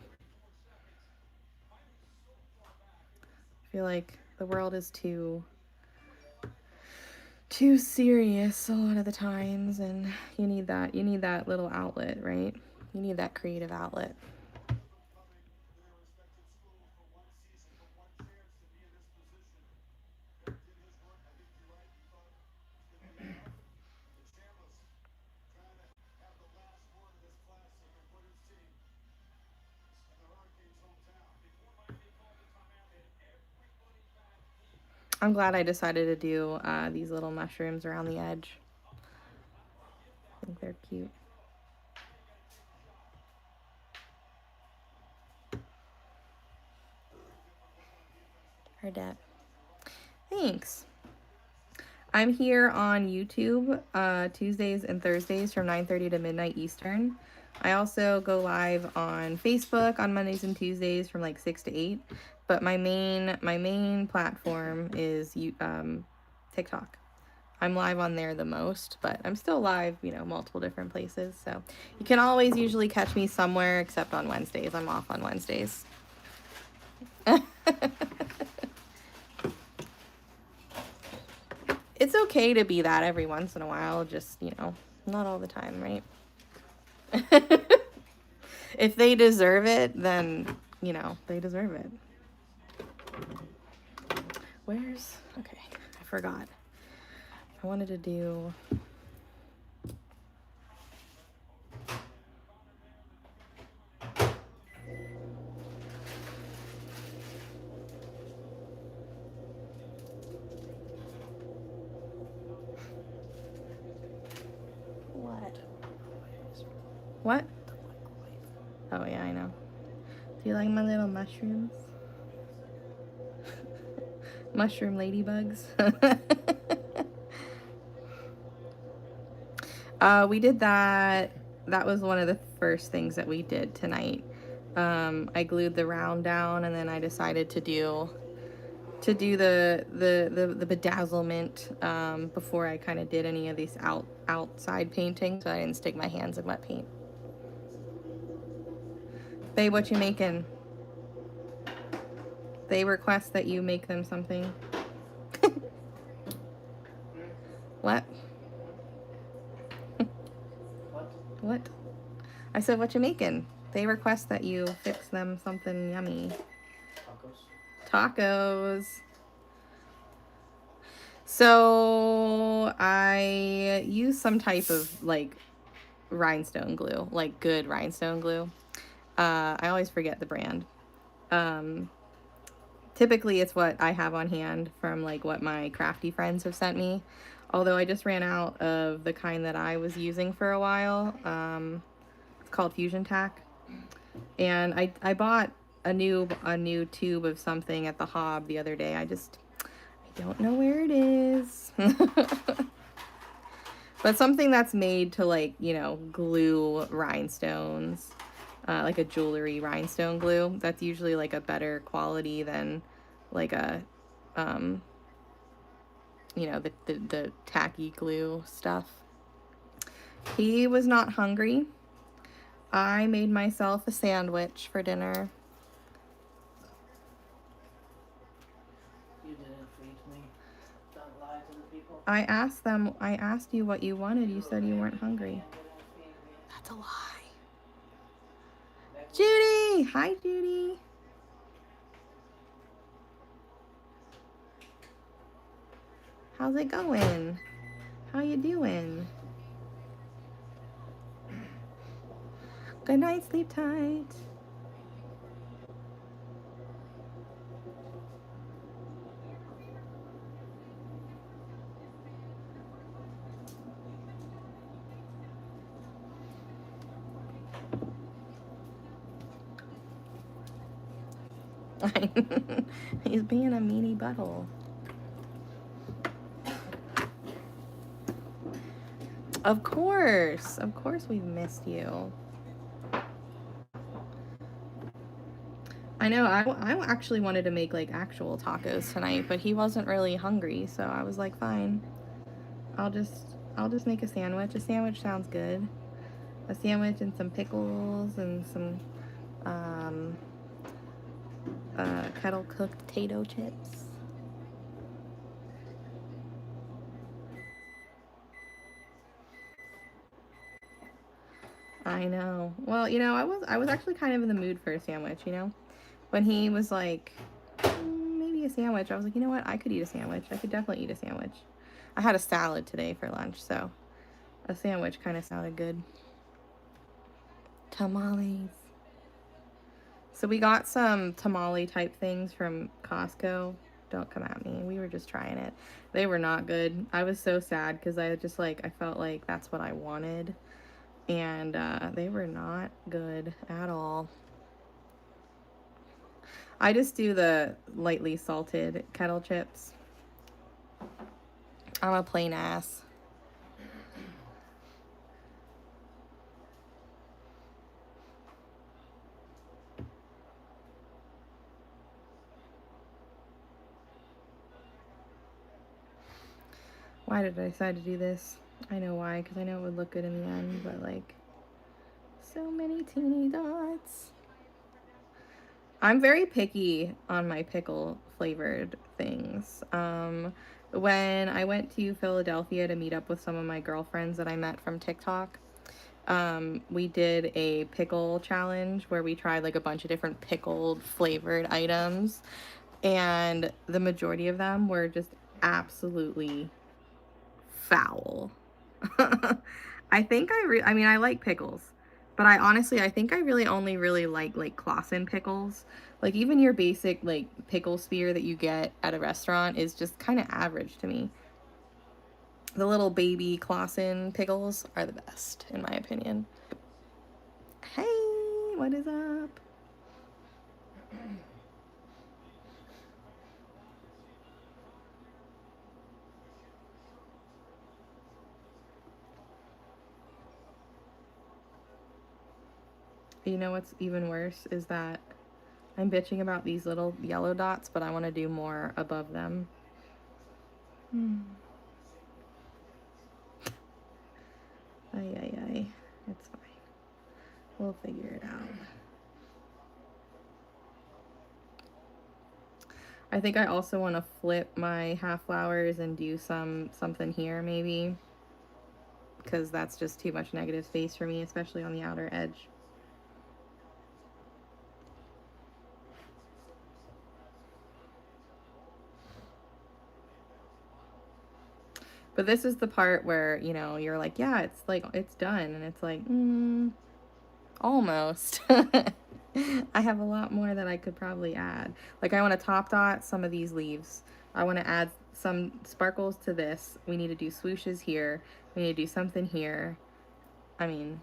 I feel like the world is too serious a lot of the times, and you need that little outlet, right? You need that creative outlet. I'm glad I decided to do these little mushrooms around the edge. I think they're cute. Ardette. Thanks. I'm here on YouTube Tuesdays and Thursdays from 9:30 to midnight Eastern. I also go live on Facebook on Mondays and Tuesdays from like 6 to 8. But my main platform is TikTok. I'm live on there the most, but I'm still live, you know, multiple different places. So you can always usually catch me somewhere except on Wednesdays. I'm off on Wednesdays. It's okay to be that every once in a while, just, you know, not all the time, right? If they deserve it, then, you know, they deserve it. Okay, I forgot. I wanted to do... What? What? Oh, yeah, I know. Do you like my little mushrooms? Mushroom ladybugs? We did that. That was one of the first things that we did tonight. I glued the round down, and then I decided to do the bedazzlement before I kind of did any of these outside painting, so I didn't stick my hands in wet paint. Babe, what you making? They request that you make them something. What? What? I said, what you making? They request that you fix them something yummy. Tacos. So I use some type of like rhinestone glue, like good rhinestone glue. I always forget the brand. Typically it's what I have on hand from like what my crafty friends have sent me. Although I just ran out of the kind that I was using for a while. It's called Fusion Tack. And I bought a new tube of something at the Hob the other day. I don't know where it is. But something that's made to, like, you know, glue rhinestones, like a jewelry rhinestone glue. That's usually like a better quality than like a, you know, the tacky glue stuff. He was not hungry. I made myself a sandwich for dinner. You didn't feed me. Don't lie to the people. I asked you what you wanted. You said you weren't hungry. That's a lie. Judy! Hi, Judy. How's it going? How you doing? Good night, sleep tight. He's being a meanie butthole. Of course we've missed you. I know, I actually wanted to make like actual tacos tonight, but he wasn't really hungry, so I was like, fine. I'll just make a sandwich. A sandwich sounds good. A sandwich and some pickles and some kettle cooked potato chips. I know. Well, you know, I was actually kind of in the mood for a sandwich, you know? When he was like, maybe a sandwich, I was like, you know what? I could eat a sandwich. I could definitely eat a sandwich. I had a salad today for lunch, so a sandwich kind of sounded good. Tamales. So we got some tamale type things from Costco. Don't come at me. We were just trying it. They were not good. I was so sad because I just like, I felt like that's what I wanted. And they were not good at all. I just do the lightly salted kettle chips. I'm a plain ass. Why did I decide to do this? I know why, because I know it would look good in the end, but like, so many teeny dots. I'm very picky on my pickle flavored things. When I went to Philadelphia to meet up with some of my girlfriends that I met from TikTok, we did a pickle challenge where we tried like a bunch of different pickled flavored items, and the majority of them were just absolutely foul. I mean, I like pickles, but I think I really only really like Clausen pickles. Like even your basic like pickle spear that you get at a restaurant is just kind of average to me. The little baby Clausen pickles are the best in my opinion. Hey, what is up? You know what's even worse is that I'm bitching about these little yellow dots, but I want to do more above them. Ay, ay, ay. It's fine. We'll figure it out. I think I also want to flip my half flowers and do something here maybe, because that's just too much negative space for me, especially on the outer edge. But this is the part where, you know, you're like, yeah, it's like, it's done. And it's like, almost. I have a lot more that I could probably add. Like, I want to top dot some of these leaves. I want to add some sparkles to this. We need to do swooshes here. We need to do something here. I mean,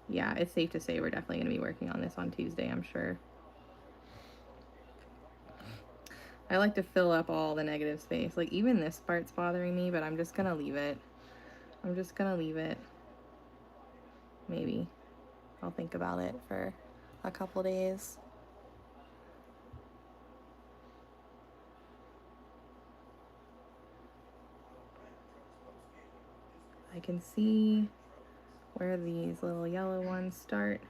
yeah, it's safe to say we're definitely going to be working on this on Tuesday, I'm sure. I like to fill up all the negative space. Like, even this part's bothering me, but I'm just going to leave it. I'm just going to leave it. Maybe. I'll think about it for a couple days. I can see where these little yellow ones start.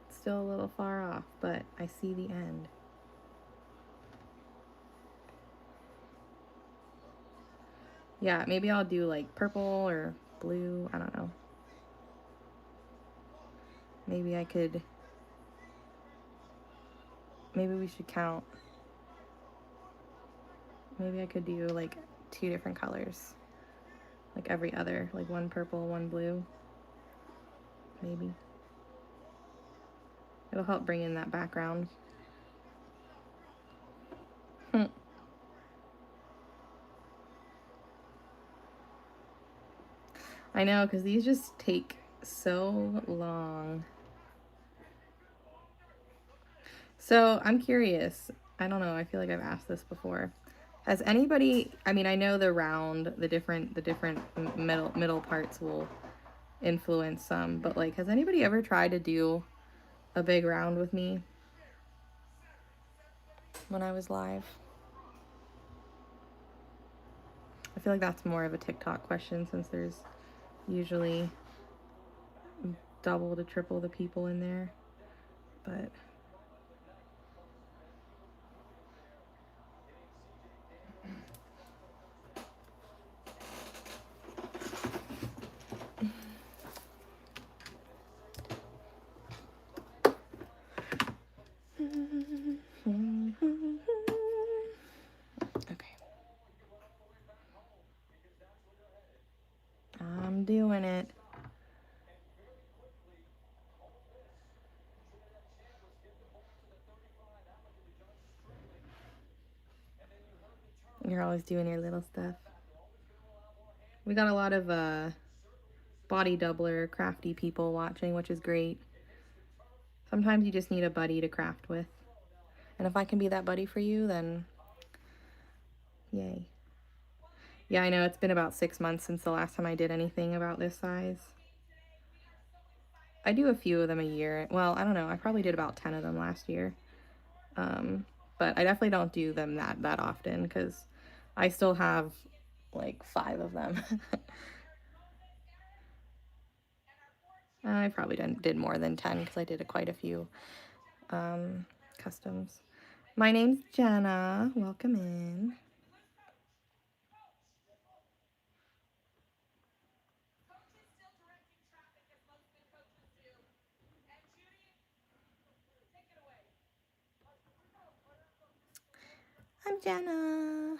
It's still a little far off, but I see the end. Yeah, maybe I'll do like purple or blue. I don't know. Maybe I could. Maybe we should count. Maybe I could do like 2 different colors. Like every other. Like 1 purple, 1 blue. Maybe. It'll help bring in that background. I know, because these just take so long. So I'm curious. I don't know. I feel like I've asked this before. Has anybody? I mean, I know the round, the different middle parts will influence some, but like, has anybody ever tried to do a big round with me when I was live? I feel like that's more of a TikTok question, since there's usually double to triple the people in there, but. Okay. I'm doing it. You're always doing your little stuff. We got a lot of body doubler crafty people watching, which is great. Sometimes you just need a buddy to craft with. And if I can be that buddy for you, then yay. Yeah, I know it's been about 6 months since the last time I did anything about this size. I do a few of them a year. Well, I don't know. I probably did about 10 of them last year. But I definitely don't do them that often, because I still have like 5 of them. I probably did more than 10, because I did quite a few customs. My name's Jenna. Welcome in. I'm Jenna.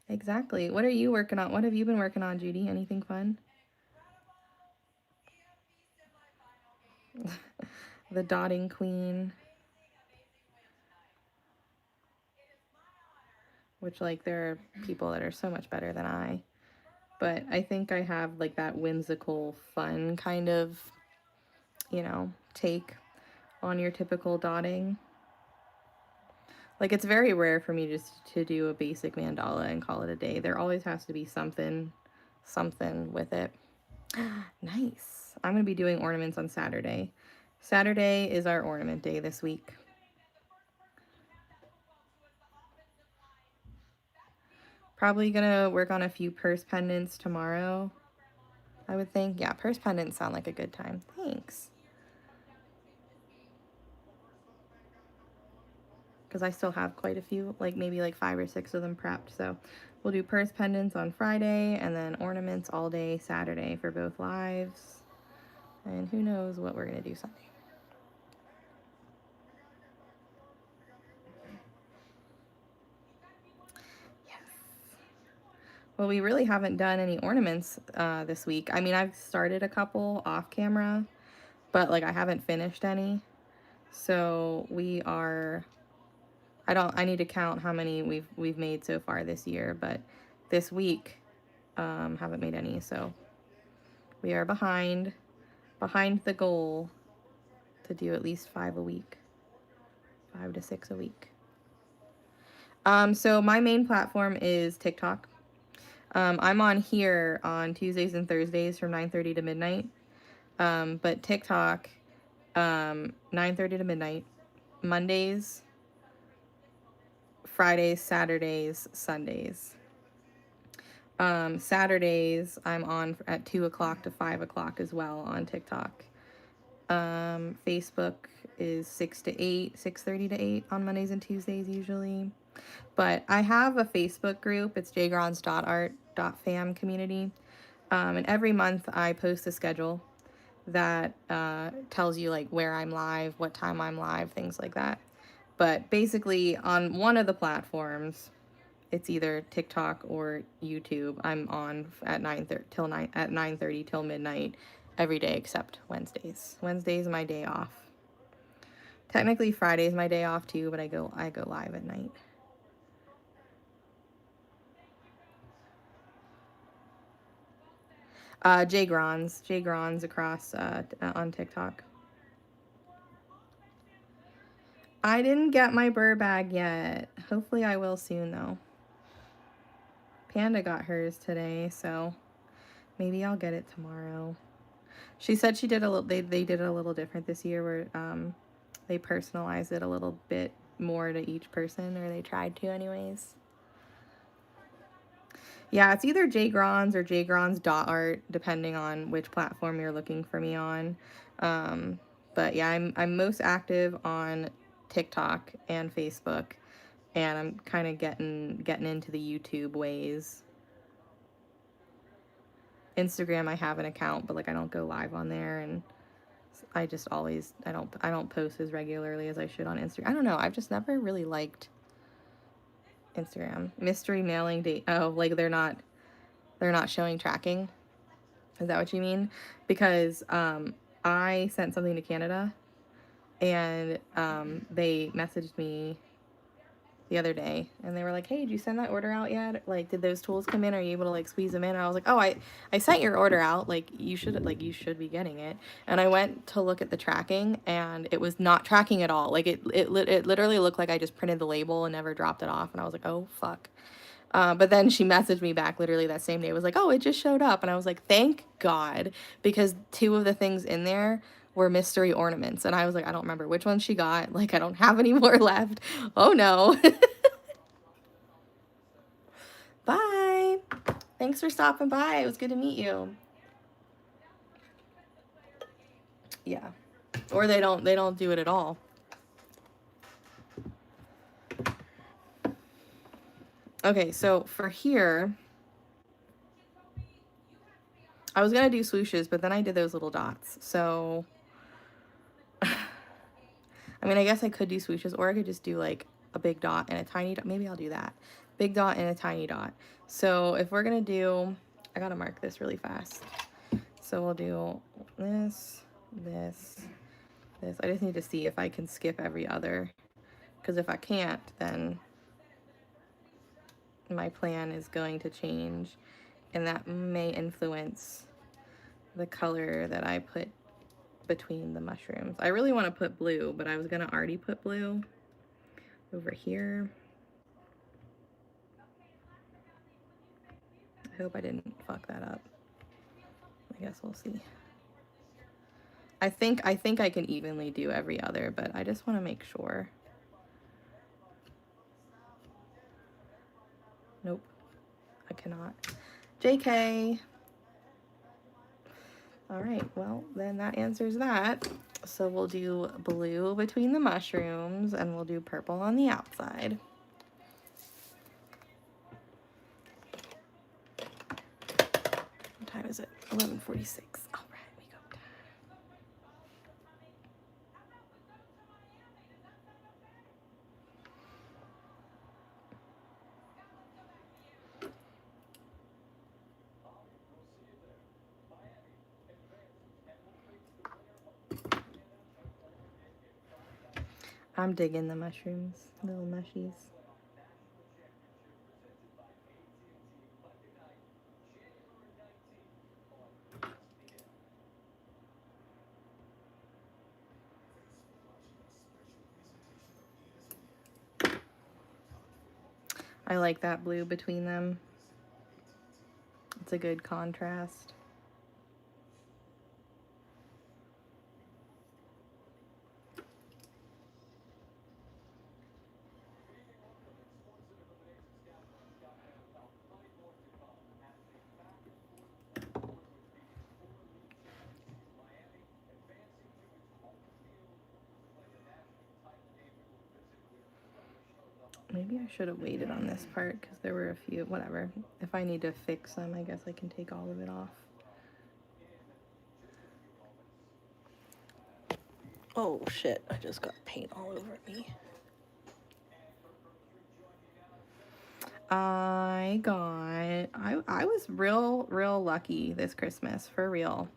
Exactly. What are you working on? What have you been working on, Judy? Anything fun? The dotting queen. Which, like, there are people that are so much better than I. But I think I have, like, that whimsical, fun kind of, you know, take on your typical dotting. Like, it's very rare for me just to do a basic mandala and call it a day. There always has to be something with it. Nice. I'm going to be doing ornaments on Saturday. Saturday is our ornament day this week. Probably going to work on a few purse pendants tomorrow. I would think. Yeah, purse pendants sound like a good time. Thanks. Because I still have quite a few, like maybe like 5 or 6 of them prepped. So we'll do purse pendants on Friday and then ornaments all day Saturday for both lives. And who knows what we're going to do Sunday. Yes. Well, we really haven't done any ornaments this week. I mean, I've started a couple off camera, but like I haven't finished any. So we are, I need to count how many we've made so far this year, but this week haven't made any. So we are behind the goal to do at least 5 a week, 5 to 6 a week. So my main platform is TikTok. I'm on here on Tuesdays and Thursdays from 9:30 to midnight. But TikTok, 9:30 to midnight, Mondays, Fridays, Saturdays, Sundays. Saturdays, I'm on at 2 o'clock to 5 o'clock as well on TikTok. Facebook is 6 to 8, 6:30 to 8 on Mondays and Tuesdays usually. But I have a Facebook group. It's JGrondz Dot Art .fam community. And every month I post a schedule that tells you like where I'm live, what time I'm live, things like that. But basically on one of the platforms, it's either TikTok or YouTube. I'm on at 9:30 till midnight every day except Wednesdays. Wednesday's my day off. Technically Friday's my day off too, but I go live at night. JGrondz across on TikTok. I didn't get my burr bag yet. Hopefully I will soon though. Panda got hers today, so maybe I'll get it tomorrow. She said she did a little. They did it a little different this year, where they personalized it a little bit more to each person, or they tried to, anyways. Yeah, it's either JGrondz or JGrondz Dot Art, depending on which platform you're looking for me on. But yeah, I'm most active on TikTok and Facebook, and I'm kind of getting into the YouTube ways. Instagram, I have an account, but like I don't go live on there, and I just always I don't post as regularly as I should on Instagram. I don't know. I've just never really liked Instagram. Mystery mailing date. Oh, like they're not showing tracking. Is that what you mean? Because I sent something to Canada, and they messaged me the other day, and they were like, hey, did you send that order out yet? Like, did those tools come in? Are you able to like squeeze them in? And I was like, oh, I sent your order out. Like, you should be getting it. And I went to look at the tracking, and it was not tracking at all. Like it literally looked like I just printed the label and never dropped it off. And I was like, oh fuck. But then she messaged me back literally that same day. It was like, oh, it just showed up. And I was like, thank God, because 2 of the things in there were mystery ornaments. And I was like, I don't remember which one she got. Like, I don't have any more left. Oh no. Bye. Thanks for stopping by. It was good to meet you. Yeah. Or they don't do it at all. Okay, so for here, I was gonna do swooshes, but then I did those little dots. So, I mean, I guess I could do swooshes, or I could just do like a big dot and a tiny dot. Maybe I'll do that. Big dot and a tiny dot. So if we're gonna do, I gotta mark this really fast. So we'll do this, this, this. I just need to see if I can skip every other, because if I can't, then my plan is going to change, and that may influence the color that I put between the mushrooms. I really want to put blue, but I was gonna already put blue over here. I hope I didn't fuck that up. I guess we'll see. I think I can evenly do every other, but I just want to make sure. Nope, I cannot. JK. All right, well, then that answers that. So we'll do blue between the mushrooms and we'll do purple on the outside. What time is it? 11:46. All right, we go. I'm digging the mushrooms, little mushies. I like that blue between them. It's a good contrast. Maybe I should have waited on this part because there were a few, whatever. If I need to fix them, I guess I can take all of it off. Oh shit, I just got paint all over me. I was real lucky this Christmas, for real.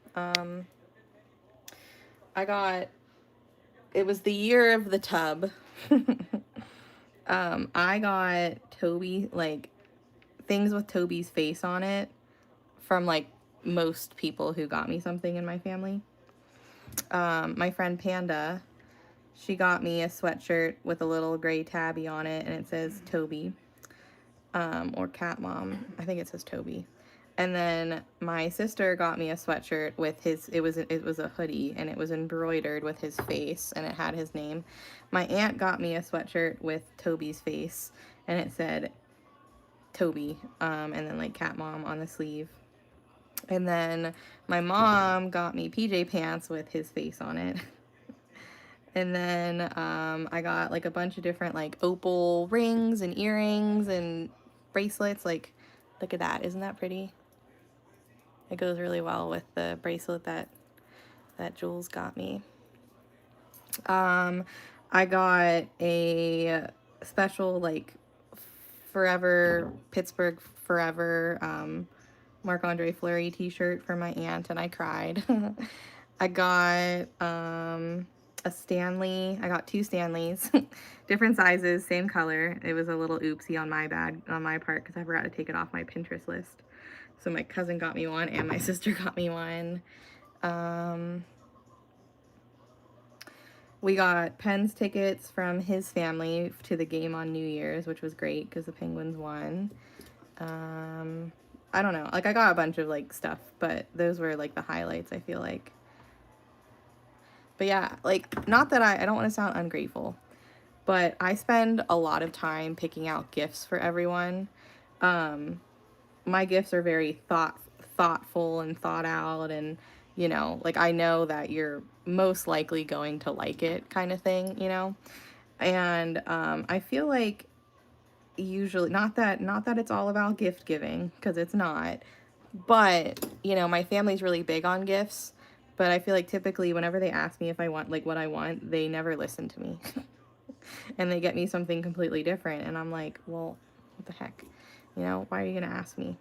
It was the year of the tub. I got Toby, like, things with Toby's face on it from, like, most people who got me something in my family. My friend Panda, she got me a sweatshirt with a little gray tabby on it, and it says Toby, or Cat Mom. I think it says Toby. And then my sister got me a sweatshirt with it was a hoodie, and it was embroidered with his face, and it had his name. My aunt got me a sweatshirt with Toby's face, and it said Toby, and then like Cat Mom on the sleeve. And then my mom got me PJ pants with his face on it. And then I got like a bunch of different like opal rings and earrings and bracelets. Like, look at that. Isn't that pretty? It goes really well with the bracelet that Jules got me. I got a special like forever Pittsburgh forever Marc-Andre Fleury t-shirt for my aunt, and I cried. I got a Stanley. I got two Stanleys, different sizes, same color. It was a little oopsie on my part because I forgot to take it off my Pinterest list. So my cousin got me one and my sister got me one. We got Penn's tickets from his family to the game on New Year's, which was great because the Penguins won. I don't know. Like, I got a bunch of, like, stuff, but those were, like, the highlights, I feel like. But, yeah, like, not that I don't want to sound ungrateful, but I spend a lot of time picking out gifts for everyone. My gifts are very thoughtful and thought out, and, you know, like, I know that you're most likely going to like it kind of thing, you know? And I feel like usually not that it's all about gift giving, because it's not, but you know, my family's really big on gifts, but I feel like typically whenever they ask me if I want like what I want, they never listen to me. And they get me something completely different, and I'm like, well, what the heck, you know, why are you gonna ask me?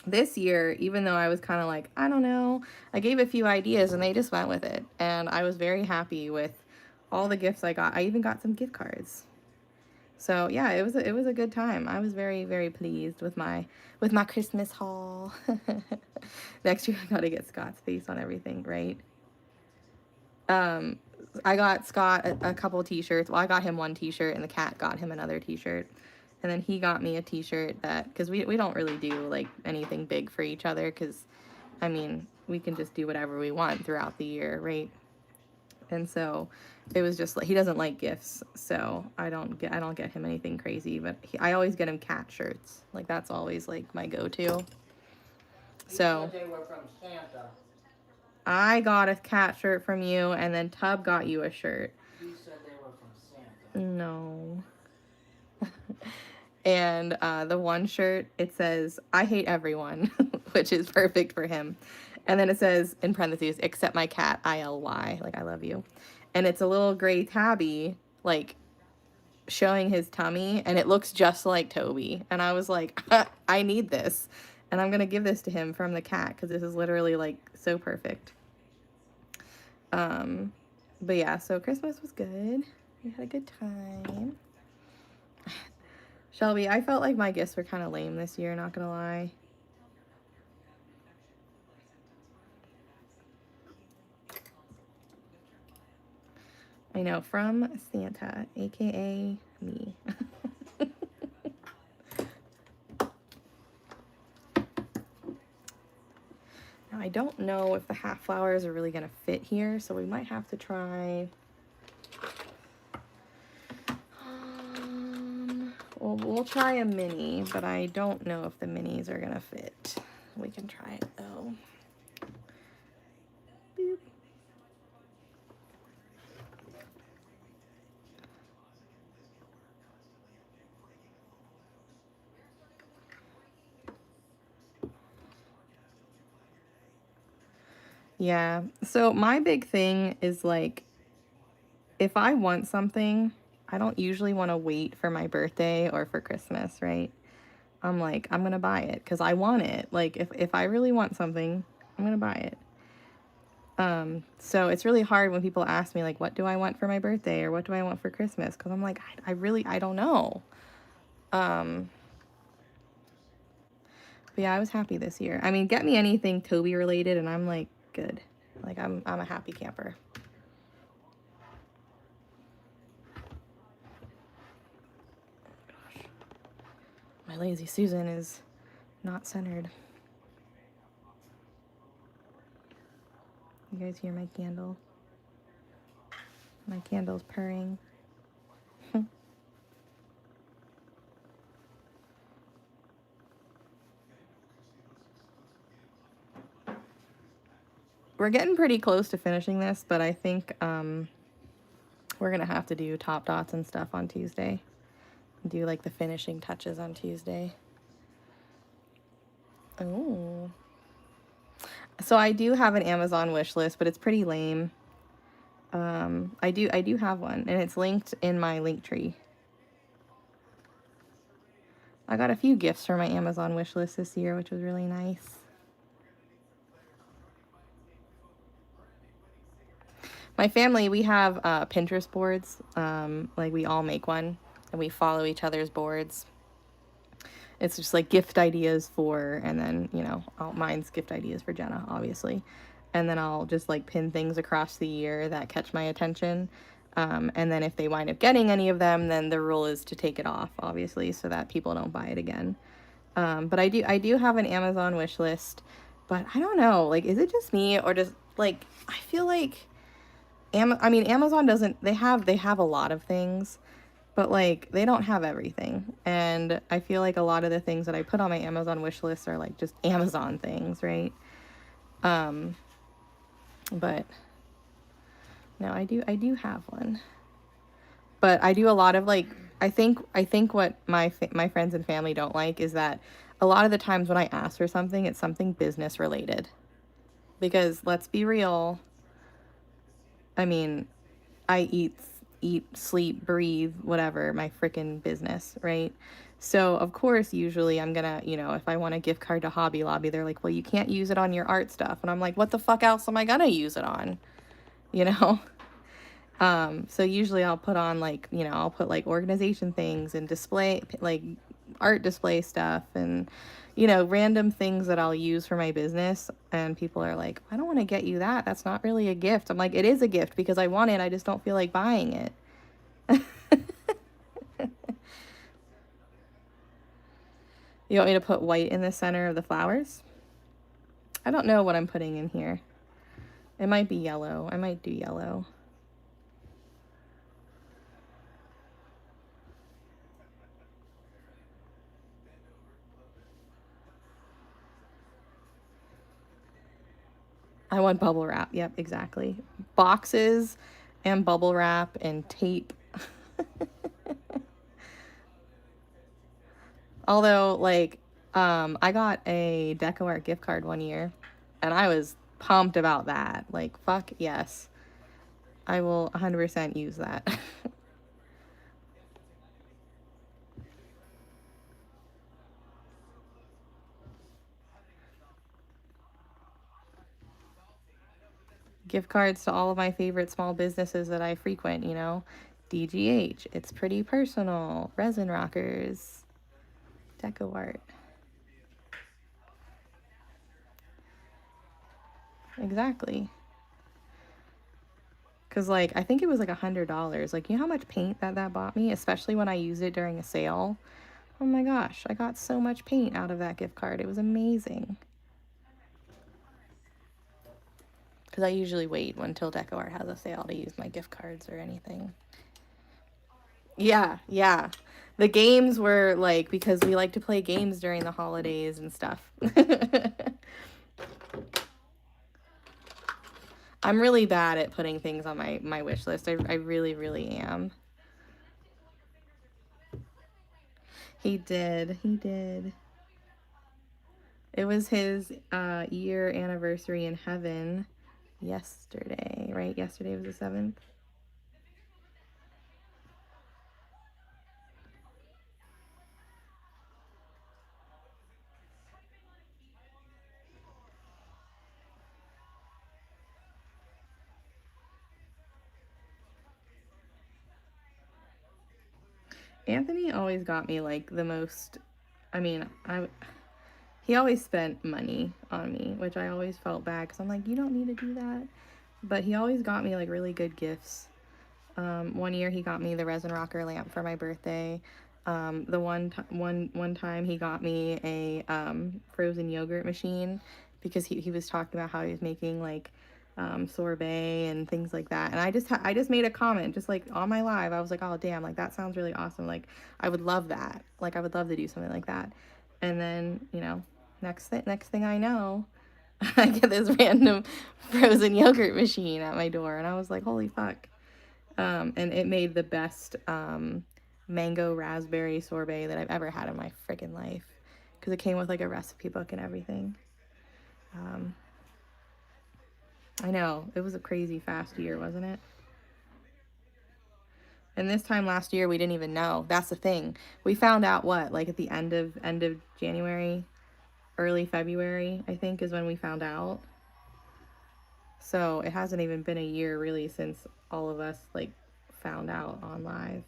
This year, even though I was kind of like, I don't know, I gave a few ideas and they just went with it, and I was very happy with all the gifts I got. I even got some gift cards. So yeah, it was a good time. I was very pleased with my Christmas haul. Next year I gotta get Scott's face on everything, right? I got Scott a couple t-shirts. Well, I got him one t-shirt and the cat got him another t-shirt. And then he got me a t-shirt that, because we don't really do like anything big for each other, because I mean, we can just do whatever we want throughout the year, right? And so it was just like, he doesn't like gifts, so I don't get him anything crazy, but I always get him cat shirts. Like, that's always like my go-to. So they were from Santa. I got a cat shirt from you, and then Tub got you a shirt. You said they were from Santa. No. And the one shirt, it says, I hate everyone, which is perfect for him. And then it says, in parentheses, except my cat, ILY, like, I love you. And it's a little gray tabby, like, showing his tummy, and it looks just like Toby. And I was like, I need this. And I'm going to give this to him from the cat, because this is literally, like, so perfect. But yeah, so Christmas was good. We had a good time. Shelby, I felt like my gifts were kind of lame this year, not gonna lie. I know, from Santa, aka me. Now, I don't know if the half flowers are really gonna fit here, so we might have to try. Well, we'll try a mini, but I don't know if the minis are gonna fit. We can try it though. Boop. Yeah, so my big thing is like, if I want something, I don't usually want to wait for my birthday or for Christmas, right? I'm like, I'm gonna buy it because I want it. Like, if I really want something, I'm gonna buy it. So it's really hard when people ask me, like, what do I want for my birthday or what do I want for Christmas? Because I'm like, I don't know. But yeah, I was happy this year. I mean, get me anything Toby related and I'm like, good. Like, I'm a happy camper. Gosh. My lazy Susan is not centered. You guys hear my candle? My candle's purring. We're getting pretty close to finishing this, but I think we're gonna have to do top dots and stuff on Tuesday. Do like the finishing touches on Tuesday. Oh. So I do have an Amazon wish list, but it's pretty lame. I do have one, and it's linked in my link tree. I got a few gifts for my Amazon wish list this year, which was really nice. My family, we have Pinterest boards. Like, we all make one, and we follow each other's boards. It's just like gift ideas for, and then, you know, mine's gift ideas for Jenna, obviously. And then I'll just like pin things across the year that catch my attention. And then if they wind up getting any of them, then the rule is to take it off, obviously, so that people don't buy it again. But I do have an Amazon wish list, but I don't know, like, is it just me or just like, I feel like I mean, Amazon doesn't, they have a lot of things, but like they don't have everything. And I feel like a lot of the things that I put on my Amazon wish list are like just Amazon things, right? But no, I do have one. But I do a lot of like, I think what my friends and family don't like is that a lot of the times when I ask for something, it's something business related. Because let's be real, I mean, I eat, sleep, breathe, whatever, my freaking business, right? So, of course, usually I'm gonna, you know, if I want a gift card to Hobby Lobby, they're like, well, you can't use it on your art stuff. And I'm like, what the fuck else am I gonna use it on? You know? So usually I'll put on like, you know, I'll put like organization things and display, like art display stuff and, you know, random things that I'll use for my business. And people are like, I don't want to get you that. That's not really a gift. I'm like, it is a gift because I want it. I just don't feel like buying it. You want me to put white in the center of the flowers? I don't know what I'm putting in here. It might be yellow. I might do yellow. I want bubble wrap. Yep, exactly. Boxes and bubble wrap and tape. Although, like, I got a Deco Art gift card one year, and I was pumped about that. Like, fuck yes. I will 100% use that. Gift cards to all of my favorite small businesses that I frequent, you know. DGH, It's Pretty Personal, Resin Rockers, Deco Art. Exactly. Because, like, I think it was like $100. Like, you know how much paint that bought me? Especially when I used it during a sale. Oh my gosh, I got so much paint out of that gift card. It was amazing. Because I usually wait until Deco Art has a sale to use my gift cards or anything. Yeah, yeah. The games were like, because we like to play games during the holidays and stuff. I'm really bad at putting things on my wish list. I really, really am. He did. He did. It was his year anniversary in heaven yesterday, right? Yesterday was the 7th. Anthony always got me like the most, I mean, he always spent money on me, which I always felt bad because I'm like, you don't need to do that. But he always got me like really good gifts. One year he got me the resin rocker lamp for my birthday. The one time he got me a frozen yogurt machine because he was talking about how he was making like sorbet and things like that. And I just made a comment just like on my live. I was like, oh damn, like that sounds really awesome. Like I would love that. Like I would love to do something like that. And then, you know, next thing I know, I get this random frozen yogurt machine at my door, and I was like, holy fuck. And it made the best mango raspberry sorbet that I've ever had in my freaking life, because it came with like a recipe book and everything. I know, it was a crazy fast year, wasn't it? And this time last year we didn't even know. That's the thing. We found out what, like at the end of January, early February, I think is when we found out. So it hasn't even been a year really since all of us like found out on live.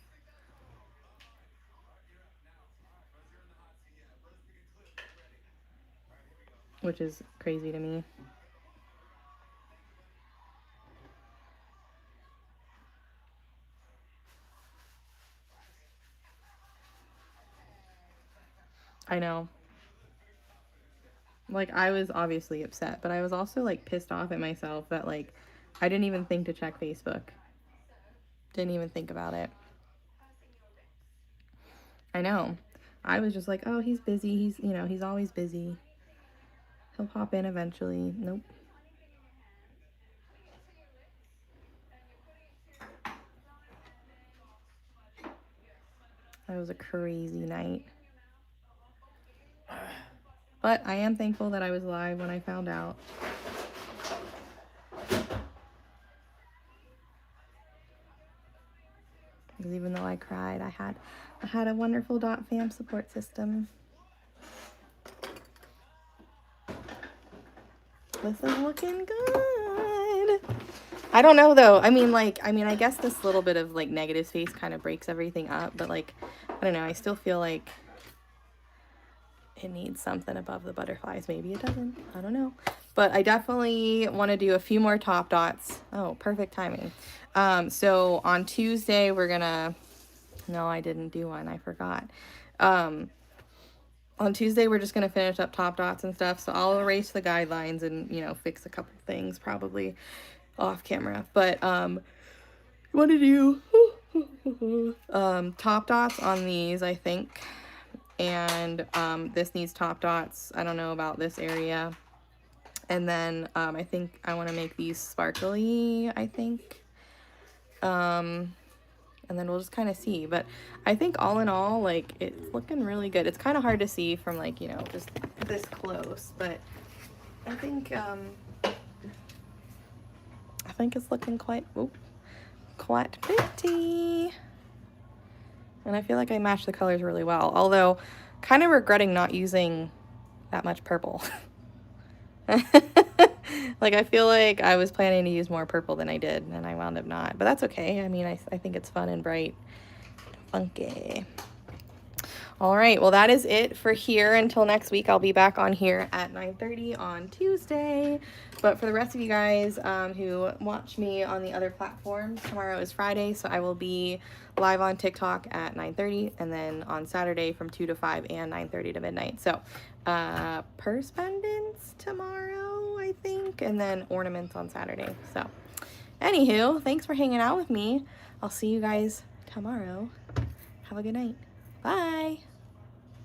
Which is crazy to me. I know. Like, I was obviously upset, but I was also like pissed off at myself that like I didn't even think to check Facebook. Didn't even think about it. I know. I was just like, oh, he's busy. He's, you know, he's always busy. He'll pop in eventually. Nope. That was a crazy night. But I am thankful that I was live when I found out. Because even though I cried, I had a wonderful .fam support system. This is looking good. I don't know though. I guess this little bit of like negative space kind of breaks everything up, but like, I don't know. I still feel like it needs something above the butterflies. Maybe it doesn't. I don't know. But I definitely want to do a few more top dots. Oh, perfect timing. So on Tuesday, we're gonna, no, I didn't do one. I forgot. On Tuesday, we're just going to finish up top dots and stuff. So I'll erase the guidelines and, you know, fix a couple things probably off camera. But, what to do? Top dots on these, I think. And, this needs top dots. I don't know about this area. And then I think I want to make these sparkly, I think. And then we'll just kind of see. But I think all in all, like, it's looking really good. It's kind of hard to see from, like, you know, just this close. But I think it's looking quite pretty. And I feel like I matched the colors really well. Although, kind of regretting not using that much purple. Like, I feel like I was planning to use more purple than I did, and I wound up not. But that's okay. I mean, I think it's fun and bright. Funky. All right, well, that is it for here. Until next week, I'll be back on here at 9:30 on Tuesday. But for the rest of you guys who watch me on the other platforms, tomorrow is Friday, so I will be live on TikTok at 9:30, and then on Saturday from 2 to 5 and 9:30 to midnight. So purse pendants tomorrow, I think, and then ornaments on Saturday. So anywho, thanks for hanging out with me. I'll see you guys tomorrow. Have a good night. Bye.